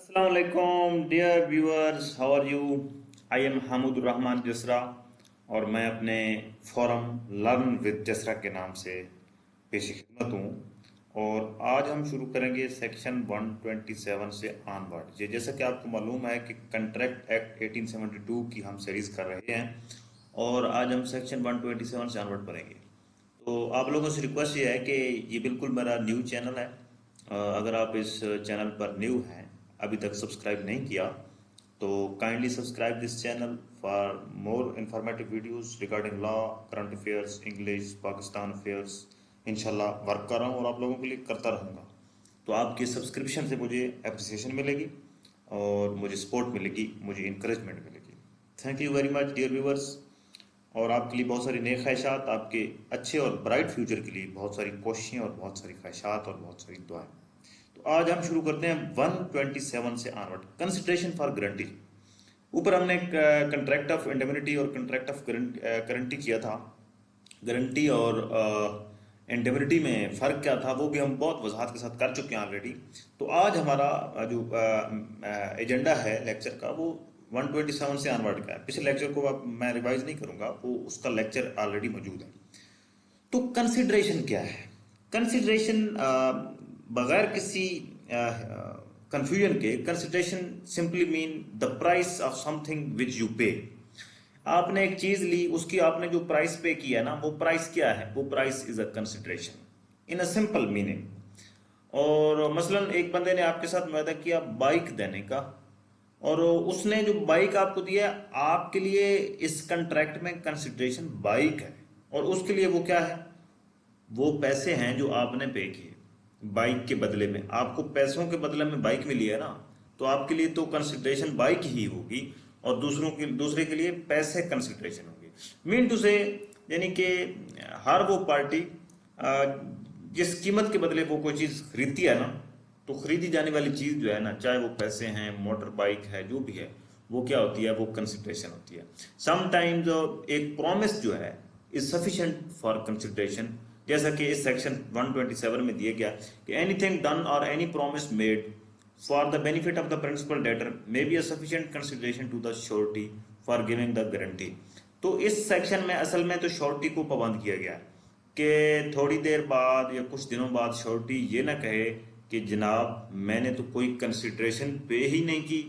Assalamualaikum dear viewers, how are you? I am Hamudur Rahman जसरा और मैं अपने forum learn with जसरा के नाम से पेश खिदमत हूँ। और आज हम शुरू करेंगे सेक्शन 127 से ऑनवर्ड। ये जैसा कि आपको मालूम है कि कंट्रैक्ट एक्ट 1872 की हम सीरीज कर रहे हैं और आज हम सेक्शन 127 से ऑनवर्ड पढ़ेंगे। तो आप लोगों से रिक्वेस्ट ये है कि ये बिल्कुल मेरा न्यू चैनल है। अगर आप इस चैनल पर न्यू हैं, अभी तक सब्सक्राइब नहीं किया, तो kindly subscribe this channel for more informative videos regarding law, current affairs, English, Pakistan affairs. इंशाल्लाह वर्क कर रहा हूँ और आप लोगों के लिए करता रहूँगा। तो आपके सब्सक्रिप्शन से मुझे अप्रिसिएशन मिलेगी और मुझे सपोर्ट मिलेगी, मुझे इंकरेजमेंट मिलेगी। Thank you very much dear viewers. और आपके लिए बहुत सारी नए ख्वाहिशात, आपके अच्छे और ब्राइट फ्यूचर के लिए बहुत सारी कोशिशें और बहुत सारी ख्वाहिशात और बहुत सारी दुआएं। तो आज हम शुरू करते हैं 127 से ऑनवर्ड, कंसिडरेशन फॉर गारंटी। ऊपर हमने कंट्रैक्ट ऑफ इंडेमनिटी और कंट्रैक्ट ऑफ गारंटी किया था। गारंटी और इंडेमनिटी में फ़र्क क्या था वो भी हम बहुत वजाहत के साथ कर चुके हैं ऑलरेडी। तो आज हमारा जो एजेंडा है लेक्चर का वो 127 से ऑनवर्ड का है। पिछले लेक्चर को अब मैं रिवाइज नहीं करूंगा, वो उसका लेक्चर ऑलरेडी मौजूद है। तो कंसिडरेशन क्या है? कंसिडरेशन बगैर किसी कंफ्यूजन के, consideration simply mean the price of something which you पे। आपने एक चीज ली, उसकी आपने जो प्राइस पे किया ना, वो प्राइस क्या है? वो price is a consideration in a simple meaning. और मसलन एक बंदे ने आपके साथ वादा किया बाइक देने का, और उसने जो बाइक आपको दिया, आपके लिए इस कंट्रैक्ट में कंसिडरेशन बाइक है, और उसके लिए वो क्या है? वो पैसे हैं जो आपने पे किए बाइक के बदले में। आपको पैसों के बदले में बाइक मिली है ना, तो आपके लिए तो कंसिडरेशन बाइक ही होगी, और दूसरे के लिए पैसे कंसिडरेशन होगी। मीन टू से, यानी कि हर वो पार्टी जिस कीमत के बदले वो कोई चीज़ खरीदती है ना, तो खरीदी जाने वाली चीज़ जो है ना, चाहे वो पैसे हैं, मोटर बाइक है, जो भी है, वो क्या होती है? वो कंसिडरेशन होती है। समटाइम्स एक प्रॉमिस जो है इज सफिशिएंट फॉर कंसिडरेशन, जैसा कि इस सेक्शन 127 में दिया गया कि एनीथिंग डन और any promise made for the benefit of the principal debtor may be a sufficient consideration to the surety for giving the guarantee. तो इस सेक्शन में असल में तो श्योरिटी को पाबंद किया गया है कि थोड़ी देर बाद या कुछ दिनों बाद श्योरिटी ये ना कहे कि जनाब मैंने तो कोई कंसिडरेशन पे ही नहीं की।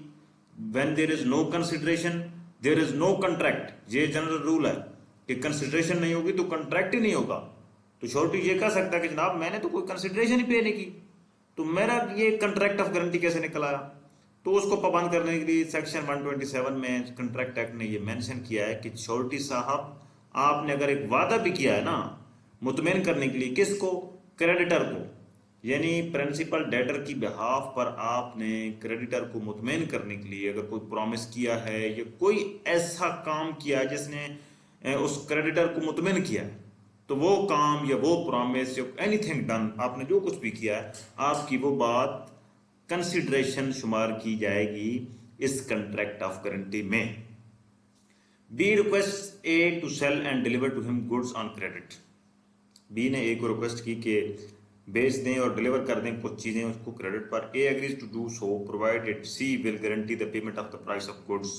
When there is no consideration there is no contract. ये जनरल रूल है कि कंसिडरेशन नहीं होगी तो कंट्रैक्ट ही नहीं होगा। तो श्योरिटी ये कह सकता है कि जनाब मैंने तो कोई कंसिडरेशन ही पे नहीं की, तो मेरा ये कंट्रैक्ट ऑफ गारंटी कैसे निकल आया? तो उसको पाबंद करने के लिए सेक्शन 127 में कंट्रैक्ट एक्ट ने ये मेंशन किया है कि श्योरिटी साहब, आपने अगर एक वादा भी किया है ना मुतमईन करने के लिए, किसको? क्रेडिटर को। यानी प्रिंसिपल डेटर की बिहाफ पर आपने क्रेडिटर को मुतमईन करने के लिए अगर कोई प्रॉमिस किया है या कोई ऐसा काम किया है जिसने उस क्रेडिटर को मुतमईन किया है, तो वो काम या वो प्रॉमिस या एनीथिंग डन, आपने जो कुछ भी किया है, आपकी वो बात कंसिडरेशन शुमार की जाएगी इस कंट्रैक्ट ऑफ गारंटी में। B request A to sell and deliver to him goods on credit. B ने ए को रिक्वेस्ट की कि बेच दें और डिलीवर कर दें कुछ चीजें उसको क्रेडिट पर। A agrees to do so provided C will guarantee the payment of the price of goods.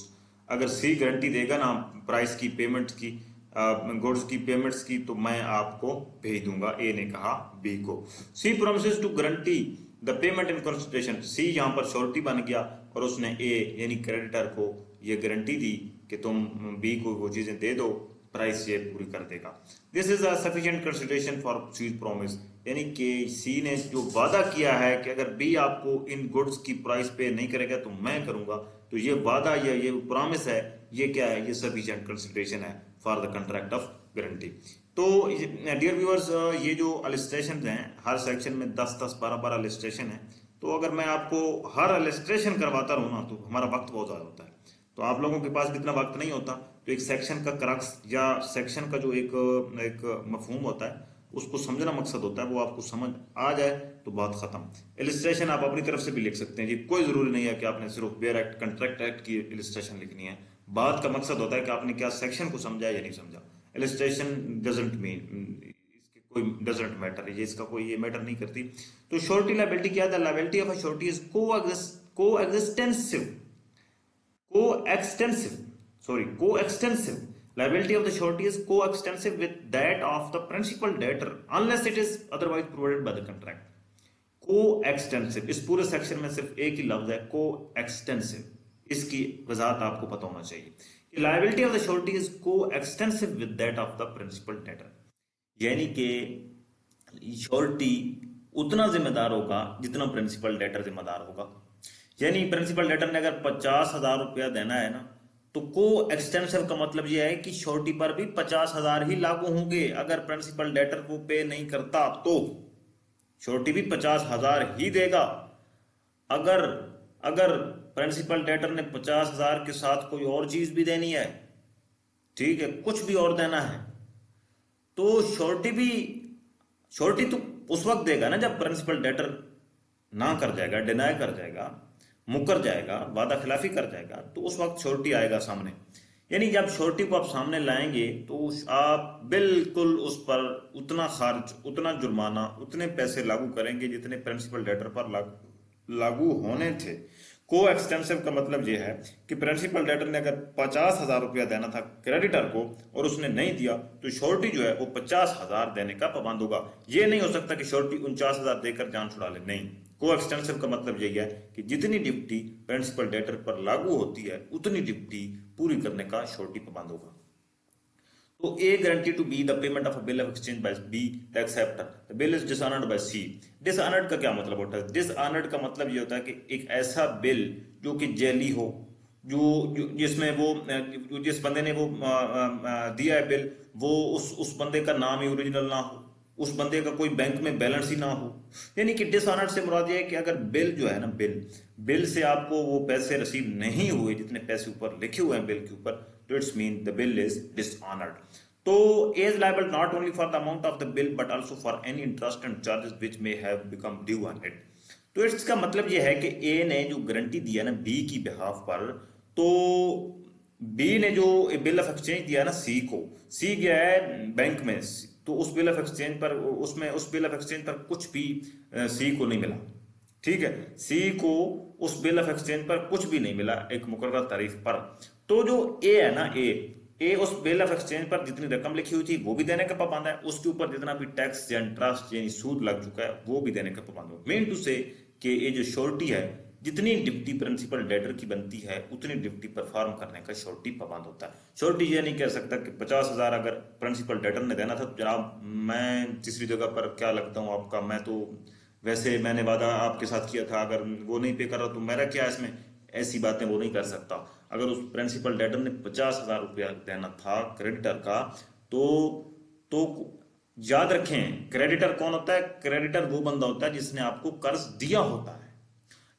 अगर सी गारंटी देगा ना प्राइस की, पेमेंट की, गुड्स की पेमेंट्स की, तो मैं आपको भेज दूंगा, ए ने कहा बी को। C promises to guarantee the payment in consideration. C यहां पर श्योरिटी बन गया और उसने ए यानी क्रेडिटर को ये गारंटी दी कि तुम बी को वो चीजें दे दो, प्राइस ये पूरी कर देगा। This is a sufficient consideration for C's promise. यानी कि सी ने जो वादा किया है कि अगर बी आपको इन गुड्स की प्राइस पे नहीं करेगा तो मैं करूंगा, तो ये वादा या ये प्रॉमिस है, ये क्या है? ये सफिशिएंट कंसिडरेशन है for the contract of guarantee. तो डियर व्यूअर्स, ये जो अलिस्ट्रेशन हैं हर सेक्शन में 10-10, 12-12 अलिस्ट्रेशन है। तो अगर मैं आपको हर अलिस्ट्रेशन करवाता रहूँ ना, तो हमारा वक्त बहुत ज़्यादा होता है। तो आप लोगों के पास भी इतना वक्त नहीं होता, तो एक सेक्शन का क्रक्स या सेक्शन का जो एक मफहूम होता है, उसको समझना मकसद होता है, वो आपको समझ आ जाए तो बात खत्म। इलिस्ट्रेशन आप अपनी तरफ से भी लिख सकते हैं जी, कोई जरूरी नहीं है कि आपने सिर्फ बेयर एक्ट, कंट्रैक्ट एक्ट की इलिस्ट्रेशन लिखनी है। बात का मकसद होता है कि आपने क्या सेक्शन को समझा या नहीं समझा। इलिस्ट्रेशन डजंट मीन, इसके कोई डजंट मैटर, ये इसका कोई ये मैटर नहीं करती। तो श्योरिटी लायबिलिटी क्या है? The liability of a surety is coextensive coextensive coextensive liability of the surety is coextensive with that of the principal debtor unless it is otherwise provided by the contract. कोएक्सटेंसिव, इस पूरे section में सिर्फ एक ही लफ्ज है कोएक्सटेंसिव, इसकी वजाहत आपको पता होना चाहिए कि liability of the surety is coextensive with that of the principal debtor, यानी कि श्योरिटी उतना जिम्मेदार होगा जितना प्रिंसिपल डेटर जिम्मेदार होगा। यानी प्रिंसिपल डेटर ने अगर 50,000 रुपया देना है ना, तो को एक्सटेंसिव का मतलब यह है कि श्योरिटी पर भी 50,000 ही लागू होंगे। अगर प्रिंसिपल डेटर को पे नहीं करता तो श्योरिटी भी 50,000 ही देगा। अगर अगर प्रिंसिपल डेटर ने 50,000 के साथ कोई और चीज भी देनी है, ठीक है, कुछ भी और देना है, तो श्योरिटी तो उस वक्त देगा ना जब प्रिंसिपल डेटर ना कर जाएगा, डिनाई कर जाएगा, मुकर जाएगा, वादा खिलाफी कर जाएगा, तो उस वक्त श्योरिटी आएगा सामने। यानी जब श्योरिटी को आप सामने लाएंगे तो आप बिल्कुल उस पर उतना खर्च, उतना जुर्माना, उतने पैसे लागू करेंगे जितने प्रिंसिपल डेटर पर लागू होने थे। को एक्सटेंसिव का मतलब यह है कि प्रिंसिपल डेटर ने अगर 50,000 रुपया देना था क्रेडिटर को और उसने नहीं दिया, तो श्योरिटी जो है वो 50,000 देने का पाबंद होगा। ये नहीं हो सकता कि श्योरिटी 49,000 देकर जान छुड़ा ले, नहीं। को एक्सटेंसिव का मतलब यही है कि जितनी ड्यूटी प्रिंसिपल डेटर पर लागू होती है उतनी ड्यूटी पूरी करने का श्योरिटी पाबंद होगा। तो A guarantee to B the payment of a bill of exchange by B the acceptor, the bill is dishonoured by C. Dishonoured का क्या मतलब होता है? डिसऑनर्ड का मतलब ये होता है कि एक ऐसा बिल जो कि जैली हो, जो जिसमें वो जिस बंदे ने वो दिया है बिल, वो उस बंदे का नाम ही ओरिजिनल ना हो, उस बंदे का कोई बैंक में बैलेंस ही ना हो। यानी कि डिसऑनर्ड से मुराद ये है कि अगर बिल जो है ना, बिल से आपको वो पैसे रिसीव नहीं हुए जितने पैसे ऊपर लिखे हुए हैं बिल के ऊपर, तो it's mean the bill is dishonoured. तो A is liable not only for the amount of the bill but also for any interest and charges which may have become due on it. तो इसका मतलब ये है कि ए ने जो guarantee दिया ना बी की बिहाफ पर, तो बी ने जो बिल ऑफ एक्सचेंज दिया ना सी को, सी गया है बैंक में, तो उस बिल ऑफ एक्सचेंज पर उस बिल ऑफ एक्सचेंज पर कुछ भी सी को नहीं मिला, ठीक है, सी को उस बिल ऑफ एक्सचेंज पर कुछ भी नहीं मिला एक मुकर्रर तारीख पर। तो जो ए है ना, ए उस बिल ऑफ एक्सचेंज पर जितनी रकम लिखी हुई थी वो भी देने का पाबंद है, उसके ऊपर जितना भी टैक्स या इंटरेस्ट यानी सूद लग चुका है वो भी देने का पाबंद हो। मेन टू से कि ये जो श्योरिटी है, जितनी ड्यूटी प्रिंसिपल डेटर की बनती है उतनी ड्यूटी परफॉर्म करने का श्योरिटी पाबंद होता है। श्योरिटी ये नहीं कह सकता कि 50,000 अगर प्रिंसिपल डेटर ने देना था तो जनाब मैं तीसरी जगह पर क्या लगता हूँ आपका, मैं तो वैसे मैंने वादा आपके साथ किया था, अगर वो नहीं पे कर रहा तो मेरा क्या इसमें, ऐसी बातें वो नहीं कर सकता। अगर उस प्रिंसिपल डेटर ने 50,000 रुपया देना था क्रेडिटर का, तो याद रखें क्रेडिटर कौन होता है? क्रेडिटर वो बंदा होता है जिसने आपको कर्ज दिया होता है,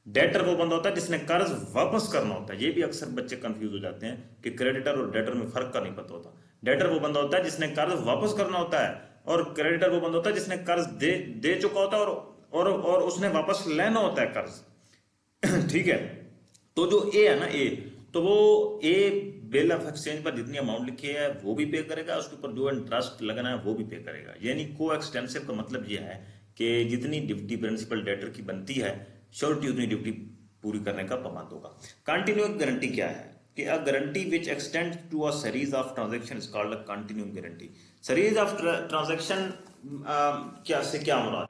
डेटर वो बंदा होता है जिसने कर्ज वापस करना होता है। ये भी अक्सर बच्चे कंफ्यूज हो जाते हैं कि क्रेडिटर और डेटर में फर्क का नहीं पता होता। डेटर वो बंदा होता है जिसने कर्ज वापस करना होता है, और क्रेडिटर वो बंदा होता है जिसने कर्ज दे चुका होता है और उसने वापस लेना होता है कर्ज ठीक है। तो जो ए है ना, तो वो ए बिल ऑफ एक्सचेंज पर जितनी अमाउंट लिखी है वो भी पे करेगा, उसके ऊपर जो इंटरेस्ट लगना है वो भी पे करेगा। यानी को एक्सटेंसिव का मतलब ये है कि जितनी ड्यूटी प्रिंसिपल डेटर की बनती है श्योरिटी उतनी ड्यूटी पूरी करने का पाबंद होगा। कंटिन्यूइंग गारंटी क्या है? कि a guarantee which extend to a series of transaction is called a continuing guarantee. Series of transaction क्या मुराद है?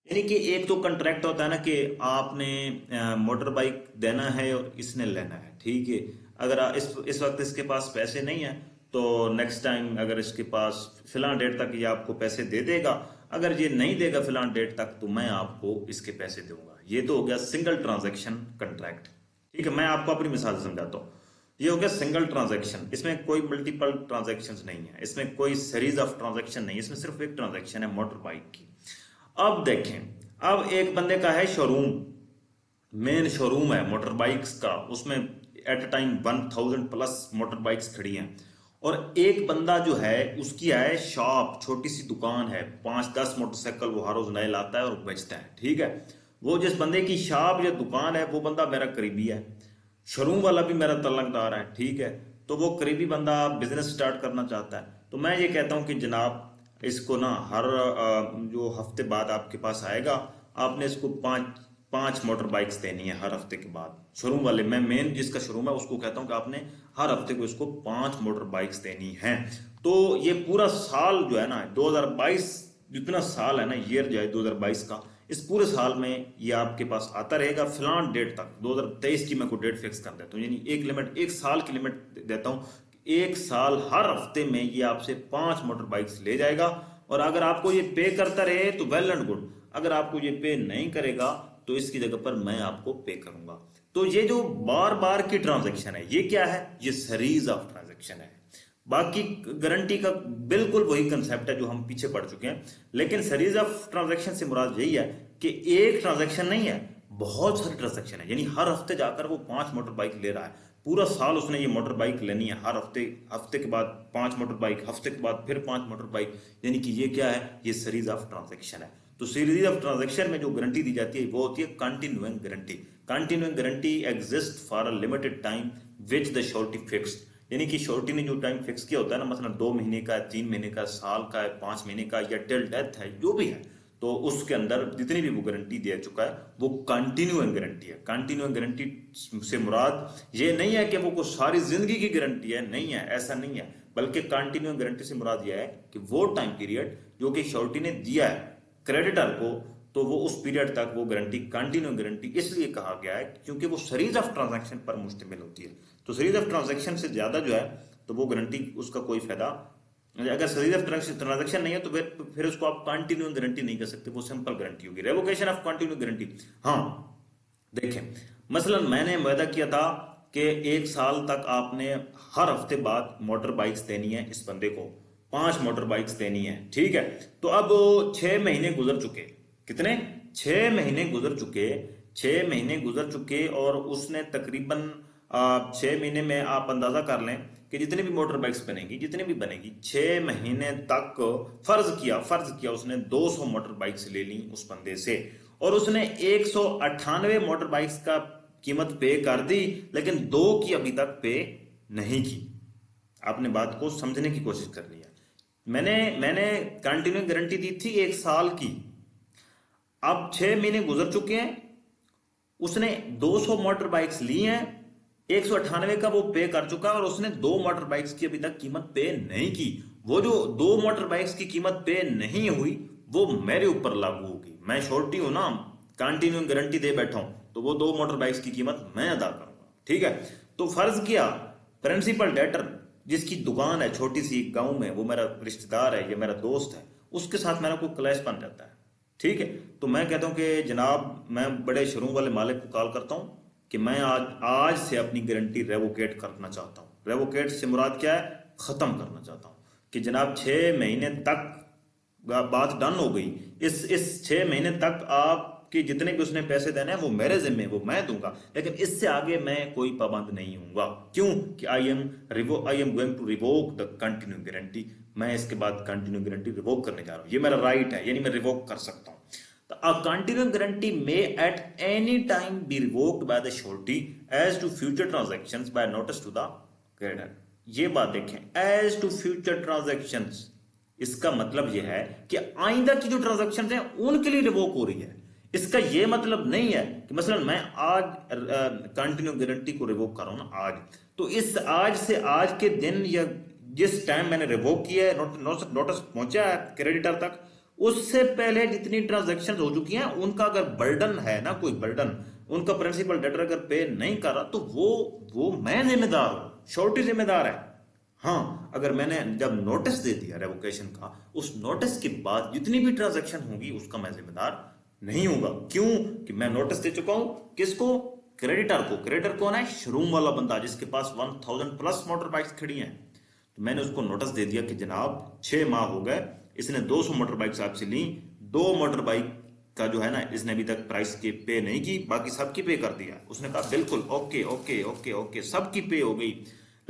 यानी कि एक तो कंट्रैक्ट होता है ना कि आपने मोटर बाइक देना है और इसने लेना है, ठीक है। अगर इस वक्त इसके पास पैसे नहीं है तो नेक्स्ट टाइम अगर इसके पास फिलहाल डेट तक ये आपको पैसे दे देगा, अगर ये नहीं देगा फिलहाल डेट तक तो मैं आपको इसके पैसे दूंगा। ये तो हो गया सिंगल ट्रांजैक्शन कंट्रैक्ट, ठीक है। मैं आपको अपनी मिसाल से समझाता हूँ। ये हो गया सिंगल ट्रांजैक्शन, इसमें कोई मल्टीपल ट्रांजैक्शन नहीं है, इसमें कोई सीरीज ऑफ ट्रांजैक्शन नहीं है, इसमें सिर्फ एक ट्रांजैक्शन है मोटर बाइक की। अब देखें, अब एक बंदे का है शोरूम, मेन शोरूम है मोटर बाइक्स का, उसमें at a time 1000 plus motor bikes खड़ी हैं, और एक बंदा जो है उसकी है शॉप, छोटी सी दुकान है, 5-10 मोटरसाइकिल वो हर रोज नए लाता है और बेचता है, ठीक है। वो जिस बंदे की शॉप या दुकान है वो बंदा मेरा करीबी है, शोरूम वाला भी मेरा तलकदार है, ठीक है। तो वो करीबी बंदा बिजनेस स्टार्ट करना चाहता है, तो मैं ये कहता हूं कि जनाब इसको ना हर जो हफ्ते बाद आपके पास आएगा, आपने इसको 5 मोटर बाइक्स देनी है हर हफ्ते के बाद। शोरूम वाले, मैं मेन जिसका शोरूम है उसको कहता हूं कि आपने हर हफ्ते को इसको 5 मोटर बाइक्स देनी है। तो ये पूरा साल जो है ना 2022, जितना साल है ना, ईयर जो है 2022 का, इस पूरे साल में ये आपके पास आता रहेगा फिलहाल डेट तक। 2023 की मैं को डेट फिक्स कर देता हूँ, यानी एक लिमिट, एक साल की लिमिट देता हूँ। एक साल हर हफ्ते में ये आपसे 5 मोटर बाइक्स ले जाएगा। और अगर आपको ये पे करता रहे तो वेल एंड गुड, अगर आपको ये पे नहीं करेगा तो इसकी जगह पर मैं आपको पे करूंगा। तो ये जो बार बार की ट्रांजैक्शन है, ये क्या है? ये सीरीज ऑफ ट्रांजैक्शन है। बाकी गारंटी का बिल्कुल वही कंसेप्ट है जो हम पीछे पढ़ चुके हैं, लेकिन सीरीज ऑफ ट्रांजैक्शन से मुराद यही है कि एक ट्रांजैक्शन नहीं है, बहुत सारी ट्रांजैक्शन है। यानी हर हफ्ते जाकर वो 5 मोटर बाइक ले रहा है, पूरा साल उसने ये मोटर बाइक लेनी है। हर हफ्ते, हफ्ते के बाद 5 मोटर बाइक, हफ्ते के बाद फिर 5 मोटर बाइक, यानी कि ये क्या है? ये सीरीज ऑफ ट्रांजैक्शन है। तो सीरीज ऑफ ट्रांजैक्शन में जो गारंटी दी जाती है वो होती है continuing guarantee. Continuing guarantee exist for a limited time which the surety fixed, यानी कि श्योरिटी ने जो टाइम फिक्स किया होता है ना, मतलब 2 महीने का, 3 महीने का, साल का है, 5 महीने का, या टिल डेथ है, जो भी है, तो उसके अंदर जितनी भी वो गारंटी दे चुका है वो कंटिन्यूइंग गारंटी है। कंटिन्यूइंग गारंटी से मुराद ये नहीं है कि वो को सारी जिंदगी की गारंटी है, नहीं है, ऐसा नहीं है। बल्कि कंटिन्यूइंग गारंटी से मुराद यह है कि वो टाइम पीरियड जो कि श्योरिटी ने दिया है क्रेडिटर को, तो वो उस पीरियड तक वो गारंटी कंटिन्यू गारंटी इसलिए कहा गया है क्योंकि वो सीरीज ऑफ ट्रांजैक्शन पर मुश्तमिल होती है। तो सीरीज ऑफ ट्रांजैक्शन से ज्यादा जो है तो वो गारंटी, उसका कोई फायदा, अगर सीरीज ऑफ ट्रांजैक्शन नहीं है तो फिर उसको आप कंटिन्यू गारंटी नहीं कर सकते, वो सिंपल गारंटी होगी, रेवोकेशन ऑफ कंटिन्यू गारंटी। हाँ देखें, मसलन मैंने वादा किया था कि 1 साल तक आपने हर हफ्ते बाद मोटर बाइक्स देनी है, इस बंदे को 5 मोटर बाइक्स देनी है, ठीक है। तो अब 6 महीने गुजर चुके, कितने? 6 महीने गुजर चुके, 6 महीने गुजर चुके, और उसने तकरीबन 6 महीने में आप अंदाजा कर लें कि जितनी भी मोटर बाइक्स बनेगी, जितनी भी बनेगी, 6 महीने तक फर्ज किया उसने 200 मोटर बाइक्स ले ली उस बंदे से, और उसने 198 मोटर बाइक्स का कीमत पे कर दी, लेकिन 2 की अभी तक पे नहीं की। आपने बात को समझने की कोशिश करनी है। मैंने कंटिन्यू गारंटी दी थी 1 साल की, अब 6 महीने गुजर चुके हैं, उसने 200 मोटर बाइक्स ली हैं, 198 का वो पे कर चुका है, और उसने 2 मोटर बाइक्स की अभी तक कीमत पे नहीं की। वो जो 2 मोटर बाइक्स की कीमत पे नहीं हुई वो मेरे ऊपर लागू होगी, मैं श्योरिटी हूं ना, कंटिन्यू गारंटी दे बैठा हूं, तो वो 2 मोटर बाइक्स की कीमत मैं अदा करूंगा, ठीक है। तो फर्ज किया प्रिंसिपल डेटर जिसकी दुकान है छोटी सी गांव में, वो मेरा रिश्तेदार है, ये मेरा दोस्त है, उसके साथ मेरा कोई क्लैश बन जाता है, ठीक है। तो मैं कहता हूं कि जनाब, मैं बड़े शोरूम वाले मालिक को कॉल करता हूं कि मैं आज से अपनी गारंटी रेवोकेट करना चाहता हूं। रेवोकेट से मुराद क्या है? खत्म करना चाहता हूं कि जनाब 6 महीने तक बात डन हो गई, इस 6 महीने तक आपके जितने भी उसने पैसे देने हैं वो मेरे जिम्मे, वो मैं दूंगा, लेकिन इससे आगे मैं कोई पाबंद नहीं हूंगा। क्यों? कि I am going to revoke the continue guarantee, मैं इसके बाद कंटिन्यू गारंटी रिवोक करने जा रहा हूं, ये मेरा राइट है, यानी मैं रिवोक कर सकता हूं। A continuing guarantee may at any time be revoked by the surety as to future transactions by notice to the creditor। ये बात देखें, as to future transactions, इसका मतलब यह है कि आइंदा की जो ट्रांजैक्शंस हैं उनके लिए रिवोक हो रही है। इसका यह मतलब नहीं है कि मसलन मैं आज कंटिन्यू गारंटी को रिवोक कर रहा हूं ना आज, तो इस आज से आज के दिन या जिस टाइम मैंने रिवोक किया है, नोटिस पहुंचा है क्रेडिटर तक, उससे पहले जितनी ट्रांजैक्शन हो चुकी हैं उनका अगर बर्डन है ना, कोई बर्डन, उनका प्रिंसिपल डेटर अगर पे नहीं कर रहा तो वो मैं जिम्मेदार हूं, श्योरिटी जिम्मेदार है। हाँ, अगर मैंने जब नोटिस दे दिया रेवोकेशन का, उस नोटिस के बाद जितनी भी ट्रांजैक्शन होगी उसका मैं जिम्मेदार नहीं होगा। क्यों? कि मैं नोटिस दे चुका हूं, किसको? क्रेडिटर को। क्रेडिटर कौन है? शोरूम वाला बंदा जिसके पास 1000 प्लस मोटर बाइक्स खड़ी हैं। तो मैंने उसको नोटिस दे दिया कि जनाब 6 माह हो गए, इसने 200 मोटर बाइक्स आपसे ली, 2 मोटर बाइक का जो है ना इसने अभी तक प्राइस के पे नहीं की, बाकी सबकी पे कर दिया। उसने कहा बिल्कुल ओके ओके ओके ओके, सबकी पे हो गई,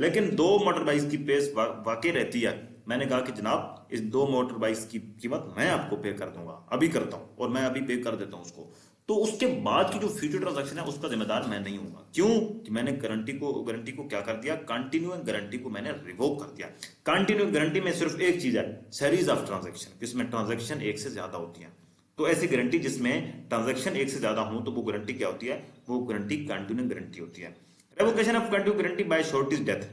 लेकिन 2 मोटर बाइक्स की पे वाकई रहती है। मैंने कहा कि जनाब इस 2 मोटर बाइक्स की कीमत मैं आपको पे कर दूंगा, अभी करता हूं, और मैं अभी पे कर देता हूं उसको। तो उसके बाद की जो फ्यूचर ट्रांजैक्शन है उसका जिम्मेदार मैं नहीं हूंगा। क्यों? कि मैंने गारंटी को क्या कर दिया? कंटिन्यू गारंटी को मैंने रिवोक कर दिया। कंटिन्यू गारंटी में सिर्फ एक चीज है, सीरीज ऑफ ट्रांजैक्शन, जिसमें ट्रांजैक्शन एक से ज्यादा होती है। तो ऐसी गारंटी जिसमें ट्रांजैक्शन एक से ज्यादा हो तो वो गारंटी क्या होती है, वो गारंटी कंटिन्यूइंग गारंटी होती है। Revocation of continue guarantee bye surety is death.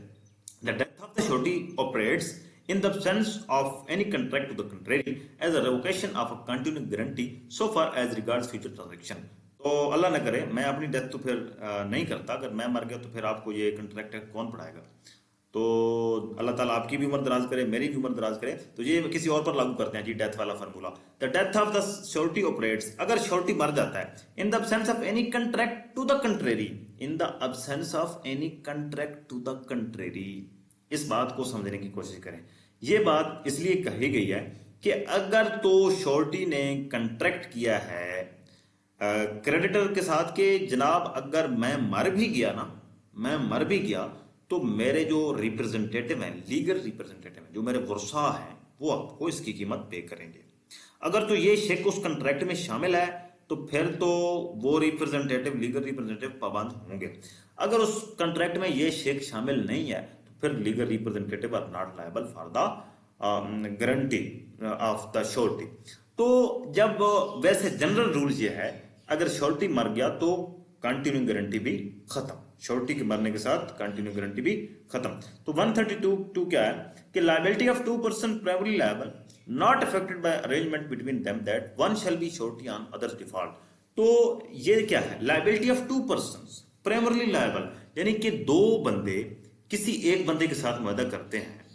The death of the surety operates in the absence of any contract to the contrary as a revocation of a continuing guarantee so far as regards future transaction। तो अल्लाह न करे मैं अपनी death तो फिर नहीं करता, अगर मैं मर गया तो फिर आपको ये कंट्रैक्ट कौन पढ़ाएगा। तो अल्लाह ताला आपकी भी उम्र दराज करे, मेरी भी उम्र दराज करे। तो ये किसी और पर लागू करते हैं जी डेथ वाला फार्मूला। The death of the surety operates, अगर श्योरिटी मर जाता है, in the absence of any contract to the contrary, in the absence of any contract to the contrary. इस बात को समझने की कोशिश करें। ये बात इसलिए कही गई है कि अगर तो श्योरिटी ने कंट्रैक्ट किया है क्रेडिटर के साथ कि जनाब अगर मैं मर भी गया ना, मैं मर भी गया तो मेरे जो रिप्रेजेंटेटिव हैं, लीगल रिप्रेजेंटेटिव हैं, जो मेरे वर्सा हैं, वो आपको इसकी कीमत पे करेंगे। अगर तो ये शेख उस कंट्रैक्ट में शामिल है तो फिर तो वो रिप्रेजेंटेटिव, लीगल रिप्रेजेंटेटिव पाबंद होंगे। अगर उस कंट्रैक्ट में ये शेख शामिल नहीं है तो फिर legal representative are not liable for the guarantee of the surety. तो जब वैसे जनरल रूल ये है, अगर श्योरिटी मर गया तो कंटिन्यू गारंटी भी खत्म, श्योरिटी के मरने के साथ कंटिन्यू गारंटी भी खत्म। तो 132 क्या है कि liability of two person primary liable not affected by arrangement between them that one shall be surety on other's default. तो ये क्या है, liability of two persons primarily liable, यानी कि दो बंदे किसी एक बंदे के साथ मुआहदा करते हैं,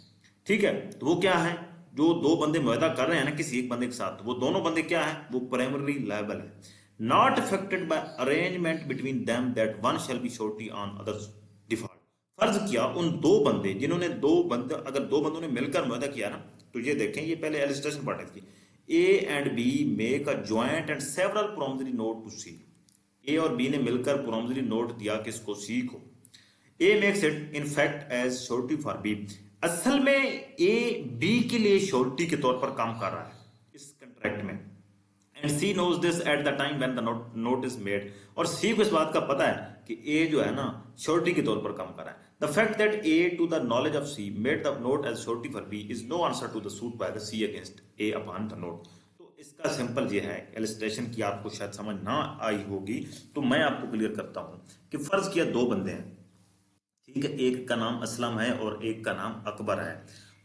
ठीक है। तो वो क्या है, जो दो बंदे मुआहदा कर रहे हैं ना किसी एक बंदे के साथ, वो दोनों बंदे क्या है, वो प्राइमरली लायबल है। Not affected by arrangement between them that one shall be surety on other's default. फर्ज किया उन दो बंदे, जिन्होंने दो बंदे, अगर दो बंदों ने मिलकर मुआहदा किया ना, तो ये देखें, ये पहले इलस्ट्रेशन पार्ट है इसकी। A and B make a joint and several promissory note to C. A और बी ने मिलकर प्रोमिसरी नोट दिया किसको, सी को। A makes it in fact as surety for B. असल में ए बी के लिए श्योरिटी के तौर पर काम कर रहा है इस कंट्रैक्ट में, and C knows this at the time when the note is made. और सी को इस बात का पता है कि ए जो है ना श्योरिटी के तौर पर काम कर रहा है। The fact that A to the knowledge of C made the note as surety for B is no answer to the suit by the C against A upon the note. तो इसका simple ये है, illustration की आपको शायद समझ ना आई होगी तो मैं आपको क्लियर करता हूं कि फर्ज किया दो बंदे हैं, ठीक है, एक का नाम असलम है और एक का नाम अकबर है।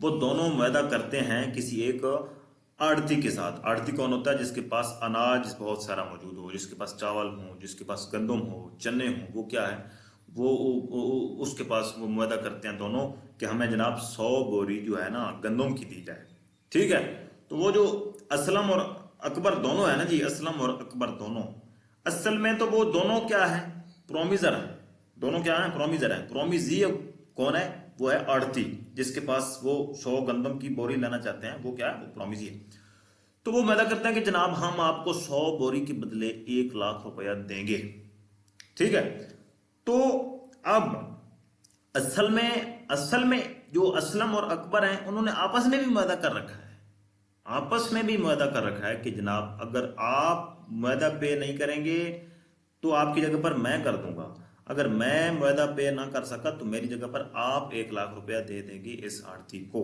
वो दोनों मुआहदा करते हैं किसी एक आड़ती के साथ। आड़ती कौन होता है, जिसके पास अनाज बहुत सारा मौजूद हो, जिसके पास चावल हो, जिसके पास गंदम हो, चने हो, वो क्या है, वो उसके पास वो मुआहदा करते हैं दोनों कि हमें जनाब 100 बोरी जो है ना गंदम की दी जाए, ठीक है। तो वो जो असलम और अकबर दोनों है ना जी, असलम और अकबर दोनों, असल में तो वो दोनों क्या है, प्रोमिजर है। दोनों क्या है, प्रोमिजर है। प्रोमिजी कौन है, वो है आड़ती, जिसके पास वो 100 गंदम की बोरी लेना चाहते हैं, वो क्या है, वो प्रोमिजी है। तो वो वादा करते हैं कि जनाब हम आपको 100 बोरी के बदले 1 लाख रुपया देंगे, ठीक है। तो अब असल में जो असलम और अकबर हैं उन्होंने आपस में भी मुआहदा कर रखा है, आपस में भी मुआहदा कर रखा है कि जनाब अगर आप मुआहदा पे नहीं करेंगे तो आपकी जगह पर मैं कर दूंगा, अगर मैं मुआहदा पे ना कर सका तो मेरी जगह पर आप 1 लाख रुपया दे देंगे इस आड़ती को।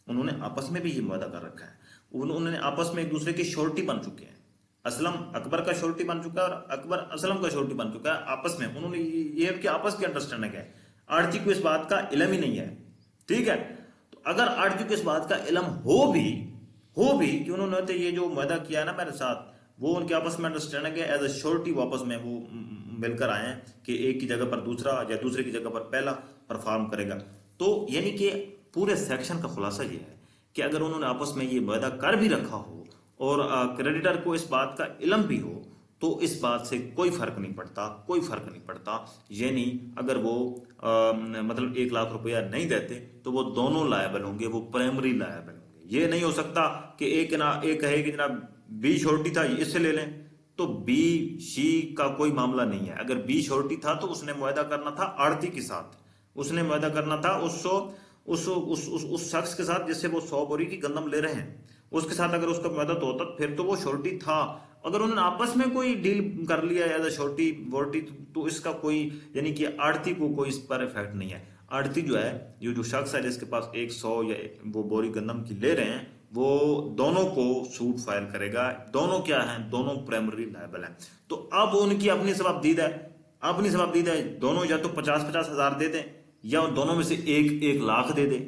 उन्होंने आपस में भी ये मुआहदा कर रखा है। उन्होंने आपस में एक दूसरे की श्योरिटी बन चुके हैं। असलम अकबर का श्योरिटी बन चुका है और अकबर असलम का श्योरिटी बन चुका है। आपस में उन्होंने ये कि आपस की अंडरस्टैंडिंग है। आड़ती को इस बात का इल्म ही नहीं है, ठीक है। तो अगर आड़ती को इस बात का इल्म हो भी कि उन्होंने तो ये जो मुआहदा किया है ना मेरे साथ, वो उनके आपस में अंडरस्टैंडिंग है, एज ए श्योरिटी वापस में वो मिलकर आए हैं कि एक की जगह पर दूसरा या दूसरे की जगह पर पहला परफॉर्म करेगा। तो यानी कि पूरे सेक्शन का खुलासा ये है कि अगर उन्होंने आपस में ये वादा कर भी रखा हो और क्रेडिटर को इस बात का इल्म भी हो तो इस बात से कोई फर्क नहीं पड़ता। यानी अगर वो मतलब 1 लाख रुपया नहीं देते तो वो दोनों लायबल होंगे, वो प्राइमरी लायबल होंगे। ये नहीं हो सकता कि एक कहे कि जनाब बी श्योरिटी था इससे ले लें, तो बी सी का कोई मामला नहीं है। अगर बी श्योरिटी था तो उसने मुआहदा करना था आड़ती के साथ, उसने मुआहदा करना था उस शख्स के साथ जिससे वो 100 बोरी की गंदम ले रहे हैं, उसके साथ अगर उसका मुआहदा तो होता फिर तो वो श्योरिटी था। अगर उन्होंने आपस में कोई डील कर लिया एज अ श्योरिटी वोरिटी तो इसका कोई यानी कि आड़ती को कोई इस पर इफेक्ट नहीं है। आड़ती जो है, ये जो शख्स है जिसके पास 100 या वो बोरी गंदम की ले रहे हैं, वो दोनों को सूट फाइल करेगा। दोनों क्या है, दोनों प्राइमरी लायबल है। तो अब उनकी अपनी जवाबदीद है, अपनी जवाबदीद है, दोनों या तो 50-50 हज़ार दे दें या दोनों में से एक 1 लाख दे दे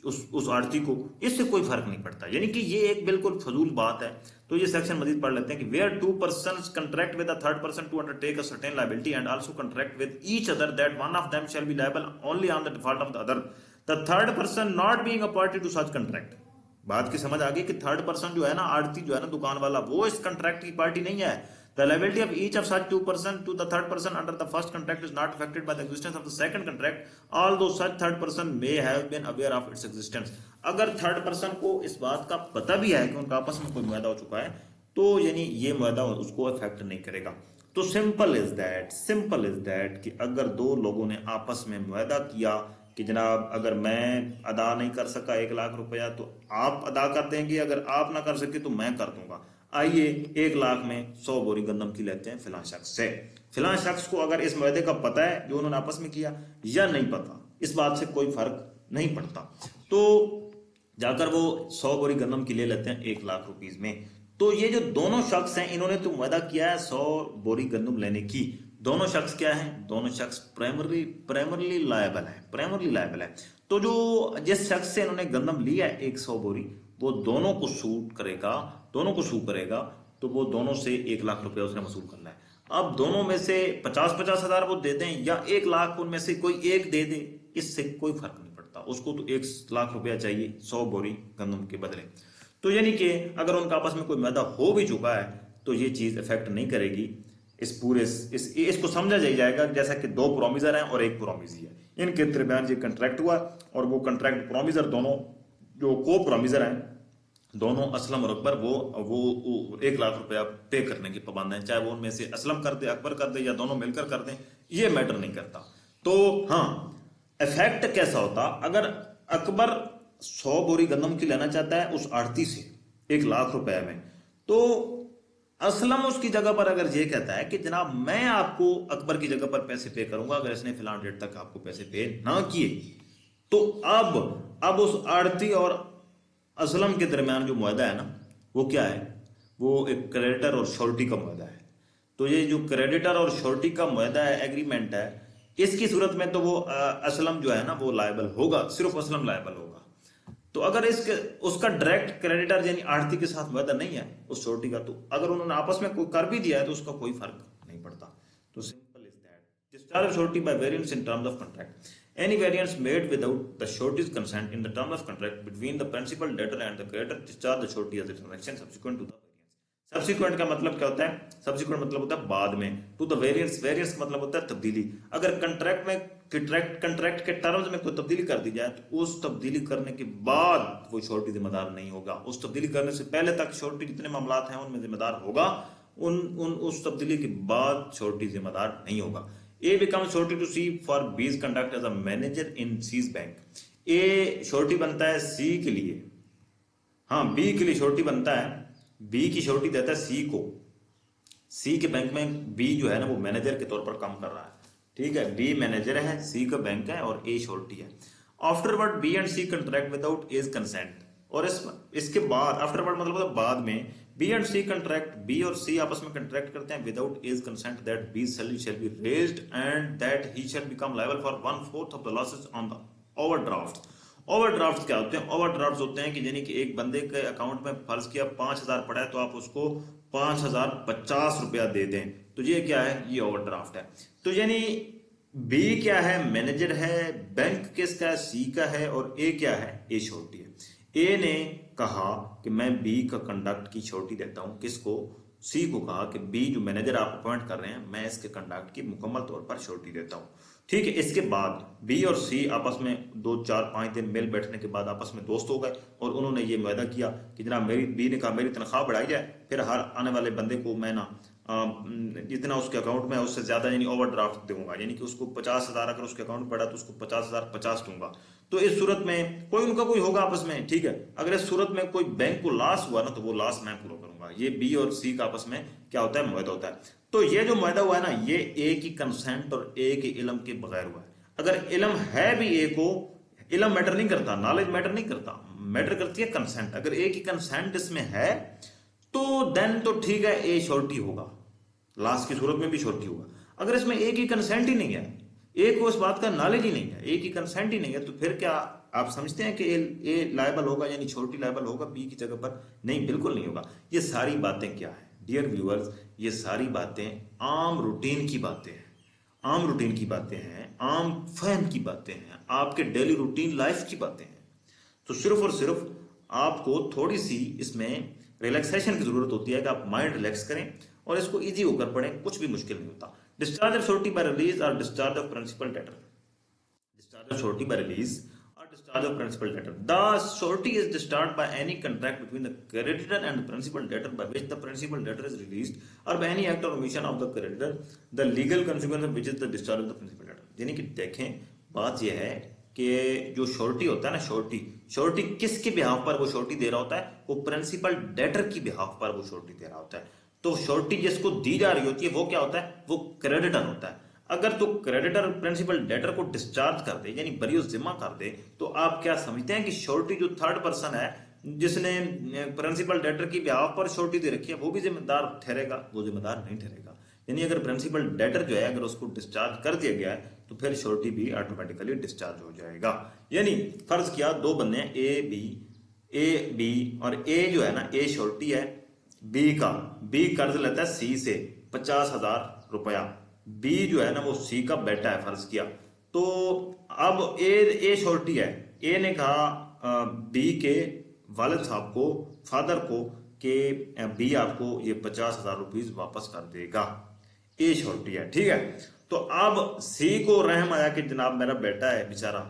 उस आड़ती को, इससे कोई फर्क नहीं पड़ता। यानी कि ये एक बिल्कुल फजूल बात है। तो ये सेक्शन मजीद पढ़ लेते हैं कि where two person contract with a third person to undertake a certain liability and also contract with each other that one of them shall be liable only on the default of the other, the third person not being a party to such contract. बात की समझ आ गई कि third person जो है ना, आड़ती जो है ना, दुकान वाला, वो इस कंट्रैक्ट की पार्टी नहीं है। The liability of each of such two person to the third person under the first contract is not affected by the existence of the second contract, although such third person may have been aware of its existence। अगर third person को इस बात का पता भी है कि उनका आपस में कोई मुआहदा हो चुका है, तो यानी ये मुआहदा उसको अफेक्ट नहीं करेगा। तो सिंपल इज दैट कि अगर दो लोगों ने आपस में मुआहदा किया कि जनाब अगर मैं अदा नहीं कर सका 1 लाख रुपया तो आप अदा कर देंगे, अगर आप ना कर सके तो मैं कर दूंगा। आइए 1 लाख में 100 बोरी गंदम की लेते हैं फिलां शख्स से। फिलां शख्स को अगर इस मुआहदे का पता है जो उन्होंने आपस में किया या नहीं पता, इस बात से कोई फर्क नहीं पड़ता। तो जाकर वो 100 बोरी गंदम की ले लेते हैं 1 लाख रुपीज में। तो ये जो दोनों शख्स हैं, इन्होंने तो मुआहदा किया है 100 बोरी गंदम लेने की। दोनों शख्स क्या हैं, दोनों शख्स प्राइमरली लायबल है। तो जो जिस शख्स से इन्होंने गंदम लिया है 100 बोरी, वो दोनों को सू करेगा। तो वो दोनों से 1 लाख रुपया उसने वसूल करना है। अब दोनों में से 50-50 हज़ार वो दे दें या 1 लाख उनमें से कोई एक दे दे, इससे कोई फर्क नहीं पड़ता। उसको तो 1 लाख रुपया चाहिए 100 बोरी गंदम के बदले। तो यानी कि अगर उनका आपस में कोई मुआहदा हो भी चुका है तो ये चीज इफेक्ट नहीं करेगी। इसको समझा जाएगा जैसा कि 2 प्रोमिजर हैं और 1 प्रोमिजी है, इनके दरमियान ये कंट्रैक्ट हुआ और वो कंट्रैक्ट प्रोमिजर दोनों जो को प्रोमिजर हैं, दोनों असलम और अकबर, वो 1 लाख रुपया पे करने के पाबंद हैं। चाहे वो उनमें से असलम कर दे, अकबर कर दे या दोनों मिलकर कर दें, ये मैटर नहीं करता। तो हाँ, इफेक्ट कैसा होता अगर अकबर 100 बोरी गंदम की लेना चाहता है उस आड़ती से 1 लाख रुपए में, तो असलम उसकी जगह पर अगर ये कहता है कि जनाब मैं आपको अकबर की जगह पर पैसे पे करूंगा अगर इसने फिलहाल डेट तक आपको पैसे पे ना किए, तो अब उस आड़ती और असलम के दरमियान जो मुआहदा है ना, वो क्या है, वो एक क्रेडिटर और श्योरिटी का मुआहदा है। तो ये जो क्रेडिटर और श्योरिटी का मुआहदा है, एग्रीमेंट है, इसकी सूरत में तो वो असलम जो है ना वो लायबल होगा, सिर्फ असलम लायबल होगा। तो अगर उसका डायरेक्ट क्रेडिटर यानी आड़ती के साथ मुआहदा नहीं है उस श्योरिटी का, तो अगर उन्होंने आपस में कोई कर भी दिया है तो उसका कोई फर्क नहीं पड़ता। तो simple is that discharge of surety by variance in terms of contract, any variance made without the surety's consent in the terms of contract between the principal debtor and the creditor discharge the surety as a transaction subsequent to the variance। subsequent का मतलब क्या होता है, subsequent मतलब होता है बाद में, to the variance मतलब होता है तब्दीली। अगर कंट्रैक्ट के टर्म्स में कोई तब्दीली कर दी जाए तो उस तब्दीली करने के बाद वो श्योरिटी जिम्मेदार नहीं होगा। उस तब्दीली करने से पहले तक श्योरिटी जितने मामलात हैं उनमें जिम्मेदार होगा, उस तब्दीली के बाद श्योरिटी जिम्मेदार नहीं होगा। A becomes surety to C for B's conduct as a manager in C's bank। A surety बनता है C के लिए, हाँ B के लिए श्योरिटी बनता है, B की श्योरिटी देता है C को। C के बैंक में B जो है ना वो मैनेजर के तौर पर काम कर रहा है, ठीक है। B मैनेजर है, C का बैंक है और A श्योरिटी है। Afterward B and C contract without A's consent, और इसके बाद आफ्टरवर्ड मतलब बाद में B and C contract, B और C आपस में कंट्रैक्ट करते हैं without A's consent that B's salary shall be raised and that he shall become liable for 1/4 of the losses on the overdraft। Overdraft क्या होते हैं, ओवरड्राफ्ट होते हैं कि यानी कि एक बंदे के अकाउंट में फर्ज किया 5,000 पड़ा है तो आप उसको 5,050 रुपया दे दें, तो ये क्या है, ये ओवरड्राफ्ट है। तो यानी B क्या है, मैनेजर है, बैंक किसका है, C का है, और A क्या है, A श्योरिटी है। A ने कहा कि मैं B का कंडक्ट की श्योरिटी देता हूं, किसको, C को कहा कि B जो मैनेजर आप अपॉइंट कर रहे हैं मैं इसके कंडक्ट की मुकम्मल तौर पर श्योरिटी देता हूं, ठीक है। इसके बाद B और C आपस में 2, 4, 5 दिन मिल बैठने के बाद आपस में दोस्त हो गए और उन्होंने ये वायदा किया कि जनाब B ने कहा मेरी तनख्वाह बढ़ाई जाए, फिर हर आने वाले बंदे को मैं ना जितना उसके अकाउंट में है उससे ज्यादा यानी ओवरड्राफ्ट दूंगा, यानी कि उसको 50,000 अगर उसके अकाउंट में पड़ा तो उसको 50,050 दूंगा। तो इस सूरत में उनका कोई होगा आपस में, ठीक है। अगर इस सूरत में कोई बैंक को लॉस हुआ ना तो वो लॉस मैं पूरा करूंगा। ये B और C का आपस में क्या होता है, मुआहदा होता है। तो ये जो मुआहदा हुआ है ना, ये A की कंसेंट और A के इल्म के बगैर हुआ है। अगर इल्म है भी A को, इलम मैटर नहीं करता, नॉलेज मैटर नहीं करता, मैटर करती है कंसेंट। अगर एक ही कंसेंट इसमें है तो देन तो ठीक है, ए श्योरिटी होगा, लास्ट की सूरत में भी श्योरिटी होगा। अगर इसमें एक ही कंसेंट ही नहीं है, एक को इस बात का नॉलेज ही नहीं है, एक ही कंसेंट ही नहीं है, तो फिर क्या आप समझते हैं कि ए लायबल होगा, यानी छोटी लायबल होगा बी की जगह पर? नहीं, बिल्कुल नहीं होगा। ये सारी बातें क्या है डियर व्यूअर्स, ये सारी बातें आम रूटीन की बातें हैं, आम रूटीन की बातें हैं, आम फहम की बातें हैं, आपके डेली रूटीन लाइफ की बातें हैं। तो सिर्फ और सिर्फ आपको थोड़ी सी इसमें रिलैक्सेशन की जरूरत होती है कि आप माइंड रिलैक्स करें और इसको इजी होकर पढ़ें, कुछ भी मुश्किल नहीं होता। Discharge of surety by release और discharge of principal debtor. Discharge of surety by release or discharge of principal debtor. The surety is discharged by any contract between the creditor and the principal debtor by which the principal debtor is released or by any act or omission of the creditor, the legal consequence of which is the discharge of the principal debtor. यानी कि देखें, बात यह है कि जो surety होता है ना, श्योरिटी किसके बिहाफ पर वो श्योरिटी दे रहा होता है? वो प्रिंसिपल डेटर की बिहाफ पर वो श्योरिटी दे रहा होता है। तो श्योरिटी जिसको दी जा रही होती है वो क्या होता है? वो क्रेडिटर होता है। अगर तो क्रेडिटर प्रिंसिपल डेटर को डिस्चार्ज कर दे, यानी बरी जिम्मा कर दे, तो आप क्या समझते हैं कि श्योरिटी जो थर्ड पर्सन है जिसने प्रिंसिपल डेटर की बिहाफ पर श्योरिटी दे रखी है वो भी जिम्मेदार ठहरेगा? वो जिम्मेदार नहीं ठहरेगा। यानी अगर प्रिंसिपल डेटर जो है अगर उसको डिस्चार्ज कर दिया गया है तो फिर श्योरिटी भी ऑटोमेटिकली डिस्चार्ज हो जाएगा। यानी फर्ज किया दो बंदे हैं ए बी और ए जो है ना, ए श्योरिटी है बी कर्ज लेता है सी से 50,000 रुपया। बी जो है ना वो सी का बेटा है फर्ज किया। तो अब ए श्योरिटी है, ए ने कहा बी के वालिद साहब को, फादर को, कि बी आपको ये 50,000 रुपीज वापस कर देगा। ए श्योरिटी है, ठीक है। तो अब सी को रहम आया कि जनाब मेरा बेटा है, बेचारा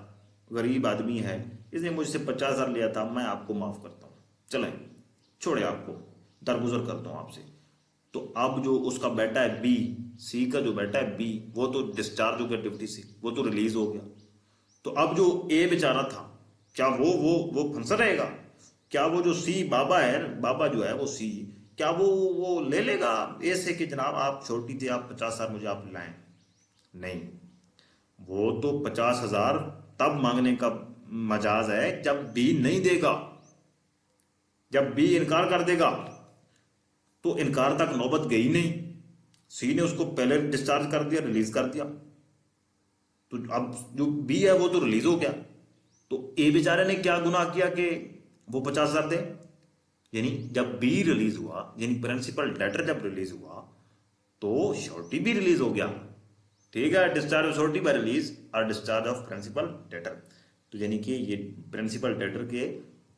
गरीब आदमी है, इसने मुझसे 50,000 लिया था, मैं आपको माफ करता हूँ, चले छोड़े, आपको दरगुजर करता हूँ आपसे। तो अब जो उसका बेटा है बी, सी का जो बेटा है बी, वो तो डिस्चार्ज हो गया ड्यूटी से, वो तो रिलीज हो गया। तो अब जो ए बेचारा था, क्या वो फंसा रहेगा? क्या वो जो सी बाबा है, बाबा जो है वो सी, क्या वो ले लेगा ए से कि जनाब आप छोटी थी, आप 50,000 मुझे आप लाएं? नहीं, वो तो 50,000 तब मांगने का मजाज है जब बी नहीं देगा। जब बी इनकार कर देगा तो इनकार तक नौबत गई नहीं, सी ने उसको पहले डिस्चार्ज कर दिया, रिलीज कर दिया, तो अब जो बी है वो तो रिलीज हो गया। तो ए बेचारे ने क्या गुनाह किया कि वो 50,000 दे? यानी जब बी रिलीज हुआ, यानी प्रिंसिपल डेटर जब रिलीज हुआ तो श्योरिटी भी रिलीज हो गया, ठीक है। Discharge of surety by release और डिस्चार्ज ऑफ प्रिंसिपल डेटर। तो यानी कि ये प्रिंसिपल डेटर के